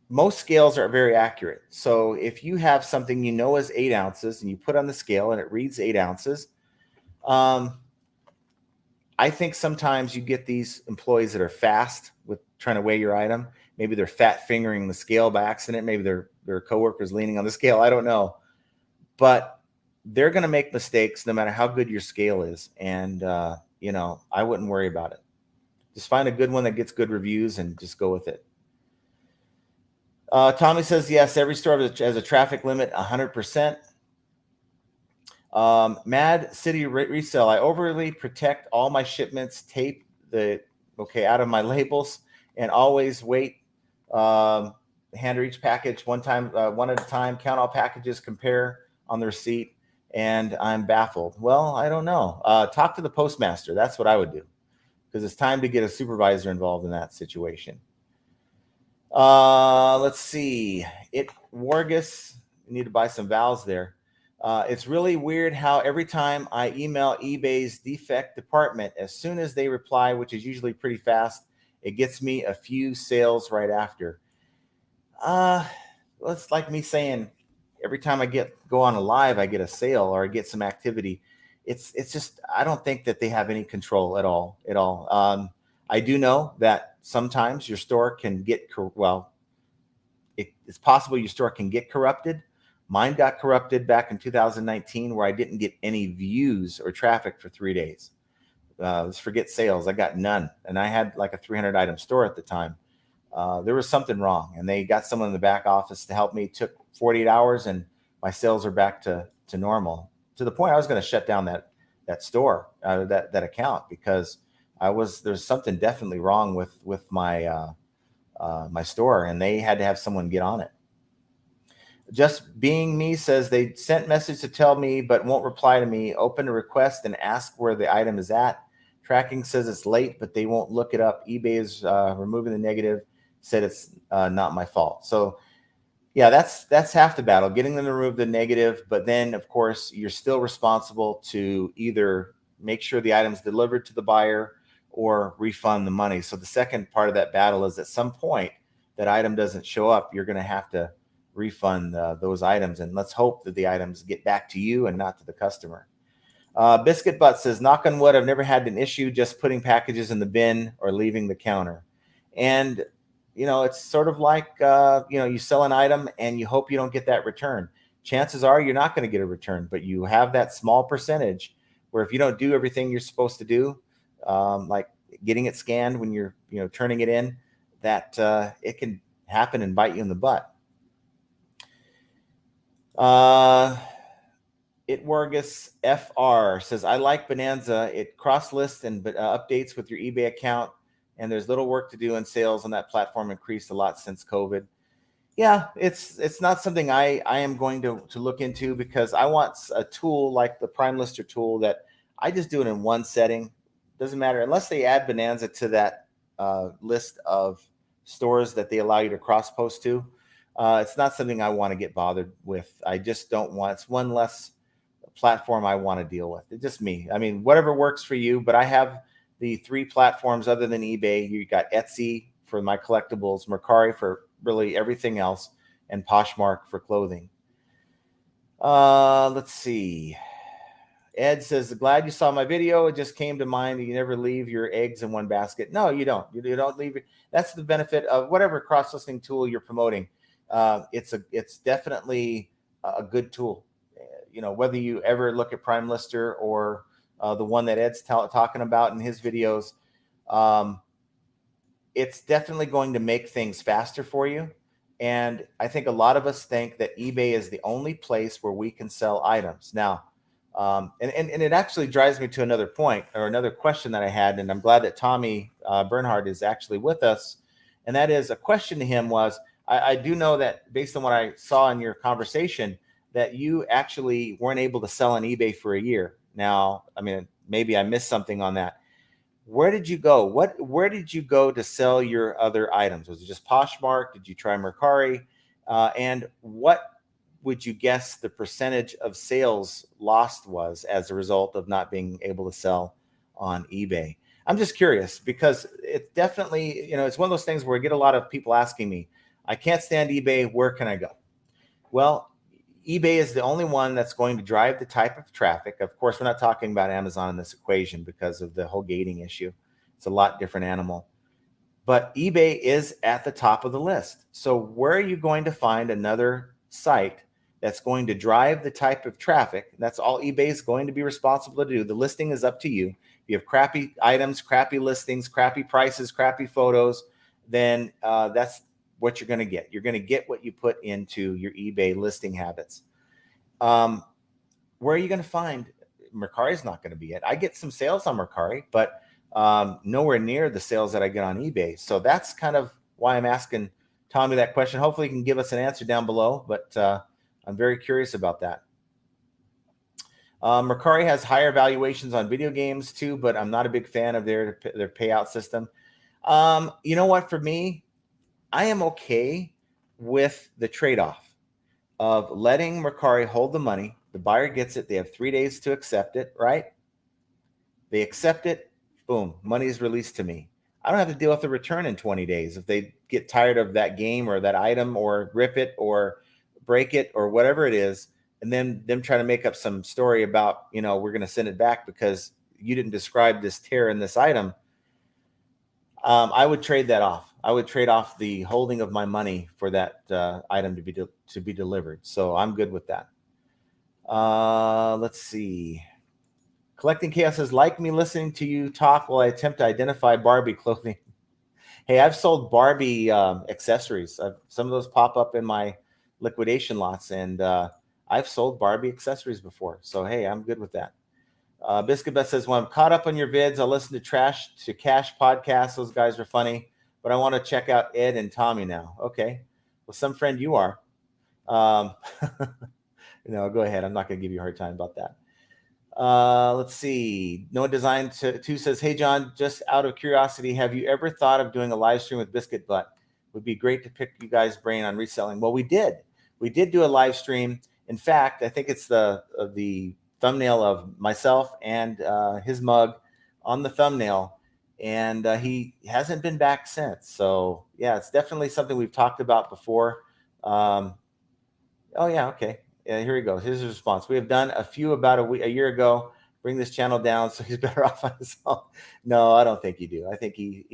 most scales are very accurate. So if you have something you know is 8 ounces and you put on the scale and it reads 8 ounces, I think sometimes you get these employees that are fast with trying to weigh your item. Maybe they're fat fingering the scale by accident. Maybe their coworkers leaning on the scale. I don't know. But they're going to make mistakes no matter how good your scale is. And, I wouldn't worry about it. Just find a good one that gets good reviews and just go with it. Tommy says, yes, every store has a traffic limit, 100%. Mad City Resell. I overly protect all my shipments, tape out of my labels, and always wait. Handle each package one at a time, count all packages, compare on the receipt, and I'm baffled. Well, I don't know. Talk to the postmaster. That's what I would do, because it's time to get a supervisor involved in that situation. Let's see. Wargus, you need to buy some valves there. It's really weird how every time I email eBay's defect department, as soon as they reply, which is usually pretty fast, it gets me a few sales right after. It's like me saying every time I go on a live, I get a sale or I get some activity. It's just, I don't think that they have any control at all. I do know that sometimes your store can get, it's possible your store can get corrupted. Mine got corrupted back in 2019 where I didn't get any views or traffic for 3 days. Let's forget sales. I got none. And I had like a 300 item store at the time. There was something wrong, and they got someone in the back office to help me. It took 48 hours and my sales are back to normal, to the point I was going to shut down that store, that account, because there's something definitely wrong with my my store, and they had to have someone get on it. Just Being Me says they sent message to tell me but won't reply to me. Open a request and ask where the item is at. Tracking says it's late, but they won't look it up. eBay is removing the negative, said it's not my fault. So yeah, that's half the battle, getting them to remove the negative. But then, of course, you're still responsible to either make sure the item's delivered to the buyer or refund the money. So the second part of that battle is at some point that item doesn't show up, you're going to have to refund those items. And let's hope that the items get back to you and not to the customer. Biscuit Butt says, knock on wood, I've never had an issue just putting packages in the bin or leaving the counter. And it's sort of like, you sell an item and you hope you don't get that return. Chances are you're not going to get a return, but you have that small percentage where if you don't do everything you're supposed to do, like getting it scanned when you're, turning it in, that it can happen and bite you in the butt. Itwargus FR says, I like Bonanza. It cross-lists and updates with your eBay account, and there's little work to do, and sales on that platform increased a lot since COVID. Yeah, it's not something I am going to look into, because I want a tool like the Prime Lister tool that I just do it in one setting. Doesn't matter unless they add Bonanza to that list of stores that they allow you to cross-post to. It's not something I want to get bothered with. I just don't want, it's one less platform I want to deal with. It's just me. I mean, whatever works for you, but I have the 3 platforms other than eBay. You got Etsy for my collectibles, Mercari for really everything else, and Poshmark for clothing. Let's see. Ed says, glad you saw my video. It just came to mind that you never leave your eggs in one basket. No, you don't. You don't leave it. That's the benefit of whatever cross-listing tool you're promoting. It's definitely a good tool. Whether you ever look at Prime Lister or the one that Ed's talking about in his videos, it's definitely going to make things faster for you. And I think a lot of us think that eBay is the only place where we can sell items. Now, and it actually drives me to another point, or another question that I had, and I'm glad that Tommy Bernhard is actually with us. And that is, a question to him was, I do know that based on what I saw in your conversation, that you actually weren't able to sell on eBay for a year. Now, I mean, maybe I missed something on that. Where did you go? Where did you go to sell your other items? Was it just Poshmark? Did you try Mercari? And what would you guess the percentage of sales lost was as a result of not being able to sell on eBay? I'm just curious because it's definitely, it's one of those things where I get a lot of people asking me, I can't stand eBay. Where can I go? Well, eBay is the only one that's going to drive the type of traffic. Of course, we're not talking about Amazon in this equation because of the whole gating issue. It's a lot different animal. But eBay is at the top of the list. So where are you going to find another site that's going to drive the type of traffic? That's all eBay is going to be responsible to do. The listing is up to you. If you have crappy items, crappy listings, crappy prices, crappy photos, then that's what you're going to get. You're going to get what you put into your eBay listing habits. Where are you going to find? Mercari is not going to be it. I get some sales on Mercari, but nowhere near the sales that I get on eBay. So that's kind of why I'm asking Tommy that question. Hopefully he can give us an answer down below, but I'm very curious about that. Mercari has higher valuations on video games too, but I'm not a big fan of their payout system. You know what? For me, I am okay with the trade-off of letting Mercari hold the money. The buyer gets it. They have 3 days to accept it, right? They accept it. Boom, money is released to me. I don't have to deal with the return in 20 days. If they get tired of that game or that item or rip it or break it or whatever it is, and then them trying to make up some story about, we're going to send it back because you didn't describe this tear in this item, I would trade that off. I would trade off the holding of my money for that item to be delivered. So I'm good with that. Let's see. Collecting Chaos says, like me listening to you talk while I attempt to identify Barbie clothing. Hey, I've sold Barbie accessories. Some of those pop up in my liquidation lots, and I've sold Barbie accessories before. So, hey, I'm good with that. Biscuit Butt says, well, I'm caught up on your vids. I'll listen to Trash to Cash podcasts. Those guys are funny, but I want to check out Ed and Tommy now. Okay. Well, some friend you are. Go ahead. I'm not going to give you a hard time about that. Let's see. Noah Design 2 says, hey, John, just out of curiosity, have you ever thought of doing a live stream with Biscuit Butt? Would be great to pick you guys' brain on reselling. Well, we did. We did do a live stream. In fact, I think it's the thumbnail of myself and his mug on the thumbnail, and he hasn't been back since. So yeah, it's definitely something we've talked about before. Oh yeah, okay. Yeah, here he goes. Here's his response. We have done a few about a year ago. Bring this channel down so he's better off on his own. No, I don't think you do. I think he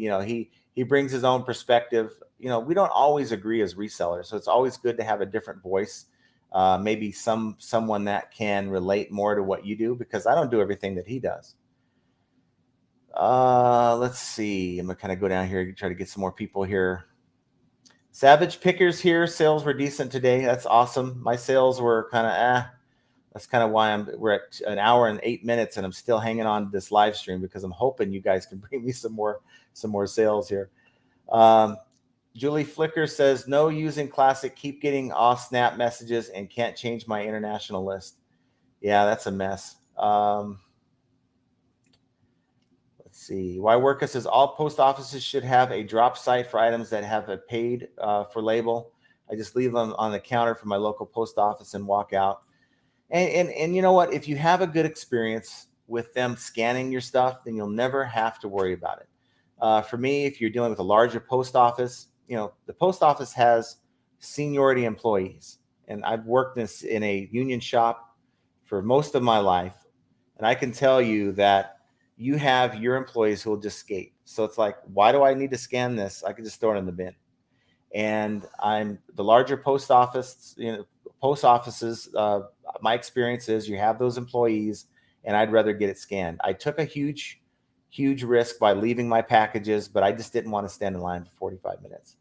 brings his own perspective. We don't always agree as resellers, so it's always good to have a different voice. Maybe someone that can relate more to what you do, because I don't do everything that he does. Let's see. I'm gonna kind of go down here, try to get some more people here. Savage Pickers here. Sales were decent today. That's awesome. My sales were kind of That's kind of why we're at an hour and 8 minutes, and I'm still hanging on to this live stream because I'm hoping you guys can bring me some more sales here. Julie Flicker says, no using Classic. Keep getting off Snap messages and can't change my international list. Yeah, that's a mess. Let's see. Why Worka says, all post offices should have a drop site for items that have a paid for label. I just leave them on the counter for my local post office and walk out. And you know what? If you have a good experience with them scanning your stuff, then you'll never have to worry about it. For me, if you're dealing with a larger post office, the post office has seniority employees. And I've worked in a union shop for most of my life. And I can tell you that you have your employees who will just skate. So it's like, why do I need to scan this? I can just throw it in the bin. And I'm the larger post offices, my experience is you have those employees, and I'd rather get it scanned. I took a huge risk by leaving my packages, but I just didn't want to stand in line for 45 minutes.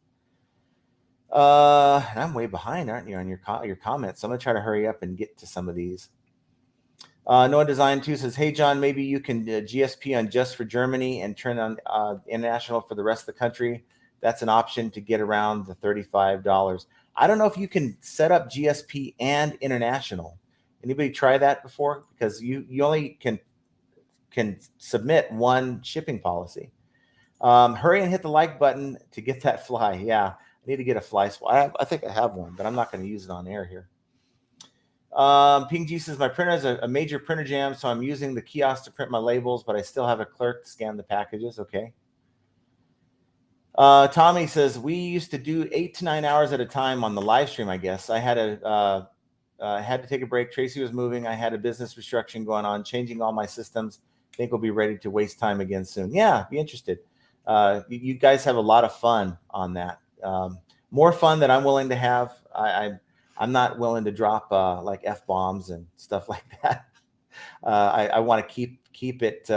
And I'm way behind, aren't you, on your comments? So I'm going to try to hurry up and get to some of these. Noah Design 2 says, hey, John, maybe you can GSP on just for Germany and turn on international for the rest of the country. That's an option to get around the $35. I don't know if you can set up GSP and international. Anybody try that before? Because you only can can submit one shipping policy. Hurry and hit the like button to get that fly. Yeah, I need to get a fly swat. I think I have one, but I'm not going to use it on air here. Ping G says, my printer has a major printer jam, so I'm using the kiosk to print my labels, but I still have a clerk to scan the packages. Okay. Tommy says, we used to do 8 to 9 hours at a time on the live stream, I guess. I had to take a break. Tracy was moving. I had a business restructuring going on, changing all my systems. I think we'll be ready to waste time again soon. Yeah, be interested. You guys have a lot of fun on that. More fun than I'm willing to have. I'm not willing to drop like F-bombs and stuff like that. I want to keep it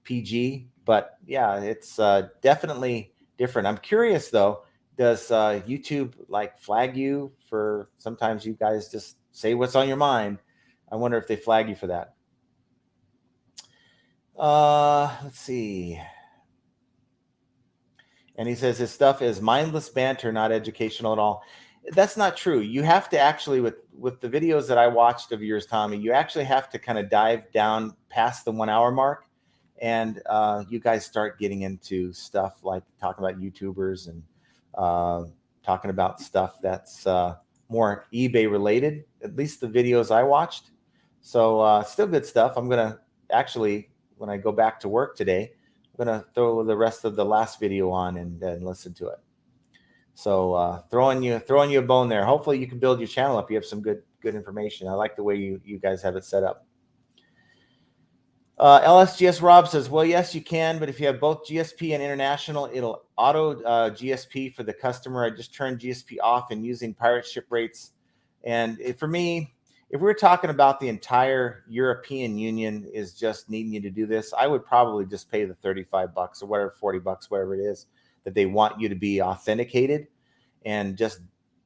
PG, but yeah, it's definitely different. I'm curious though, does YouTube like flag you for, sometimes you guys just say what's on your mind? I wonder if they flag you for that. Let's see. And he says his stuff is mindless banter, not educational at all. That's not true. You have to actually, with the videos that I watched of yours, Tommy, you actually have to kind of dive down past the 1 hour mark. And you guys start getting into stuff like talking about YouTubers and talking about stuff that's more eBay related, at least the videos I watched. So still good stuff. I'm going to actually, when I go back to work today, I'm going to throw the rest of the last video on and listen to it. So throwing you a bone there. Hopefully you can build your channel up. You have some good information. I like the way you guys have it set up. LSGS Rob says, well, yes, you can, but if you have both GSP and international, it'll auto GSP for the customer. I just turned GSP off and using pirate ship rates. And for me, if we were talking about the entire European Union is just needing you to do this, I would probably just pay the $35 or whatever, $40, whatever it is that they want you to be authenticated and just,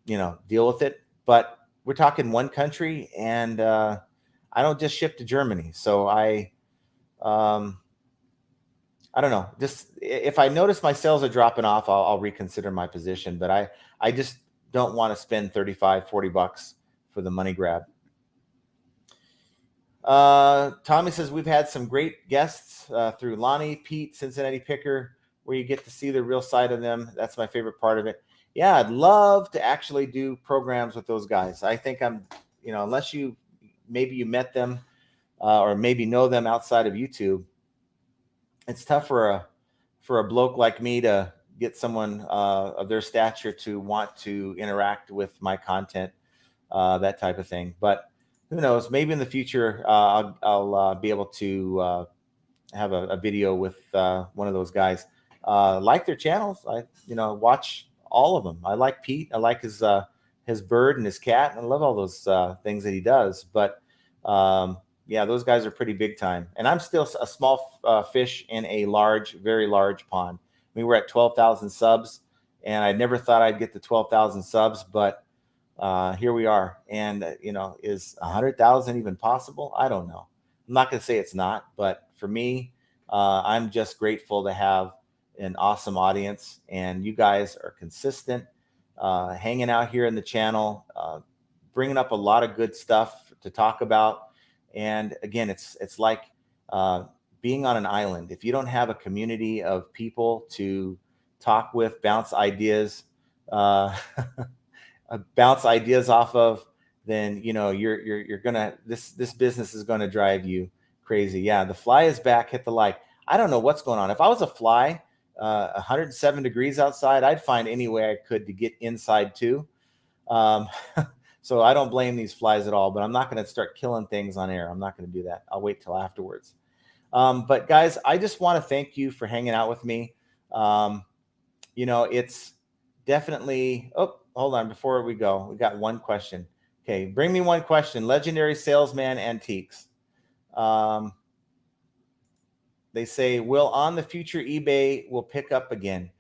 deal with it. But we're talking one country, and I don't just ship to Germany. So I don't know. Just if I notice my sales are dropping off, I'll reconsider my position. But I just don't want to spend $35, $40 for the money grab. Tommy says we've had some great guests through Lonnie, Pete, Cincinnati Picker, where you get to see the real side of them. That's my favorite part of it. Yeah, I'd love to actually do programs with those guys. I think I'm, unless maybe you met them or maybe know them outside of YouTube, it's tough for a bloke like me to get someone of their stature to want to interact with my content, that type of thing. But who knows? Maybe in the future, I'll be able to have a video with one of those guys. Like their channels, I watch all of them. I like Pete. I like his bird and his cat, and I love all those things that he does. But yeah, those guys are pretty big time. And I'm still a small fish in a very large pond. We were at 12,000 subs, and I never thought I'd get to 12,000 subs, but here we are. And, is 100,000 even possible? I don't know. I'm not going to say it's not, but for me, I'm just grateful to have an awesome audience, and you guys are consistent, hanging out here in the channel, bringing up a lot of good stuff to talk about. And again, it's like being on an island. If you don't have a community of people to talk with, bounce ideas off of, then you're gonna this business is gonna drive you crazy. Yeah, the fly is back. Hit the like. I don't know what's going on. If I was a fly, 107 degrees outside, I'd find any way I could to get inside too. So I don't blame these flies at all, but I'm not going to start killing things on air. I'm not going to do that. I'll wait till afterwards. But guys, I just want to thank you for hanging out with me. It's definitely, hold on. Before we go, we got one question. Okay. Bring me one question. Legendary Salesman Antiques. They say, will on the future eBay will pick up again?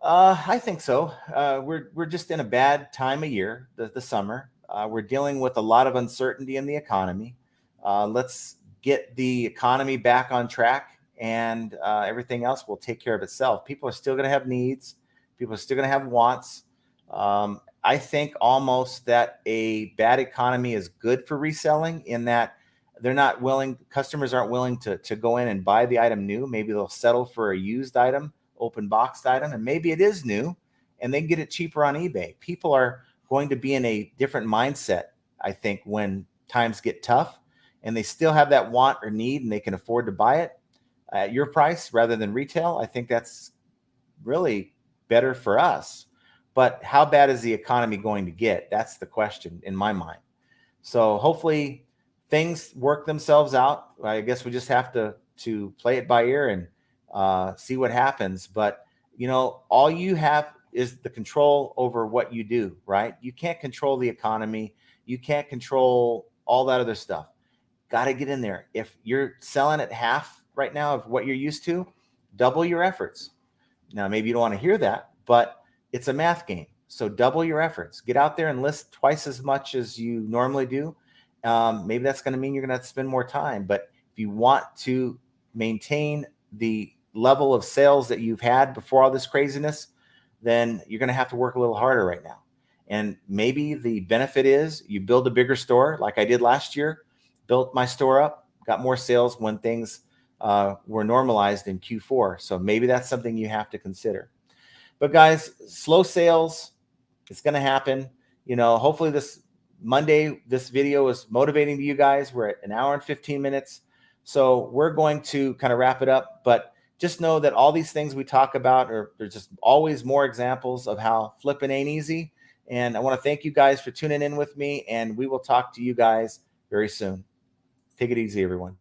I think so. We're just in a bad time of year, the summer. We're dealing with a lot of uncertainty in the economy. Let's get the economy back on track, and everything else will take care of itself. People are still going to have needs. People are still going to have wants. I think almost that a bad economy is good for reselling, in that they're not willing, customers aren't willing to go in and buy the item new. Maybe they'll settle for a used item, open boxed item, and maybe it is new and they can get it cheaper on eBay. People are going to be in a different mindset, I think, when times get tough and they still have that want or need and they can afford to buy it at your price rather than retail. I think that's really better for us. But how bad is the economy going to get? That's the question in my mind. So hopefully things work themselves out. I guess we just have to play it by ear and see what happens. But all you have is the control over what you do, right? You can't control the economy. You can't control all that other stuff. Got to get in there. If you're selling at half right now of what you're used to, double your efforts. Now, maybe you don't want to hear that, but it's a math game. So double your efforts. Get out there and list twice as much as you normally do. Maybe that's going to mean you're going to have to spend more time. But if you want to maintain the level of sales that you've had before all this craziness, then you're going to have to work a little harder right now. And maybe the benefit is you build a bigger store like I did last year, built my store up, got more sales when things were normalized in Q4. So maybe that's something you have to consider. But guys, slow sales, it's going to happen. Hopefully this Monday, this video is motivating to you guys. We're at 1 hour and 15 minutes. So we're going to kind of wrap it up. But just know that all these things we talk about there's just always more examples of how flipping ain't easy. And I want to thank you guys for tuning in with me. And we will talk to you guys very soon. Take it easy, everyone.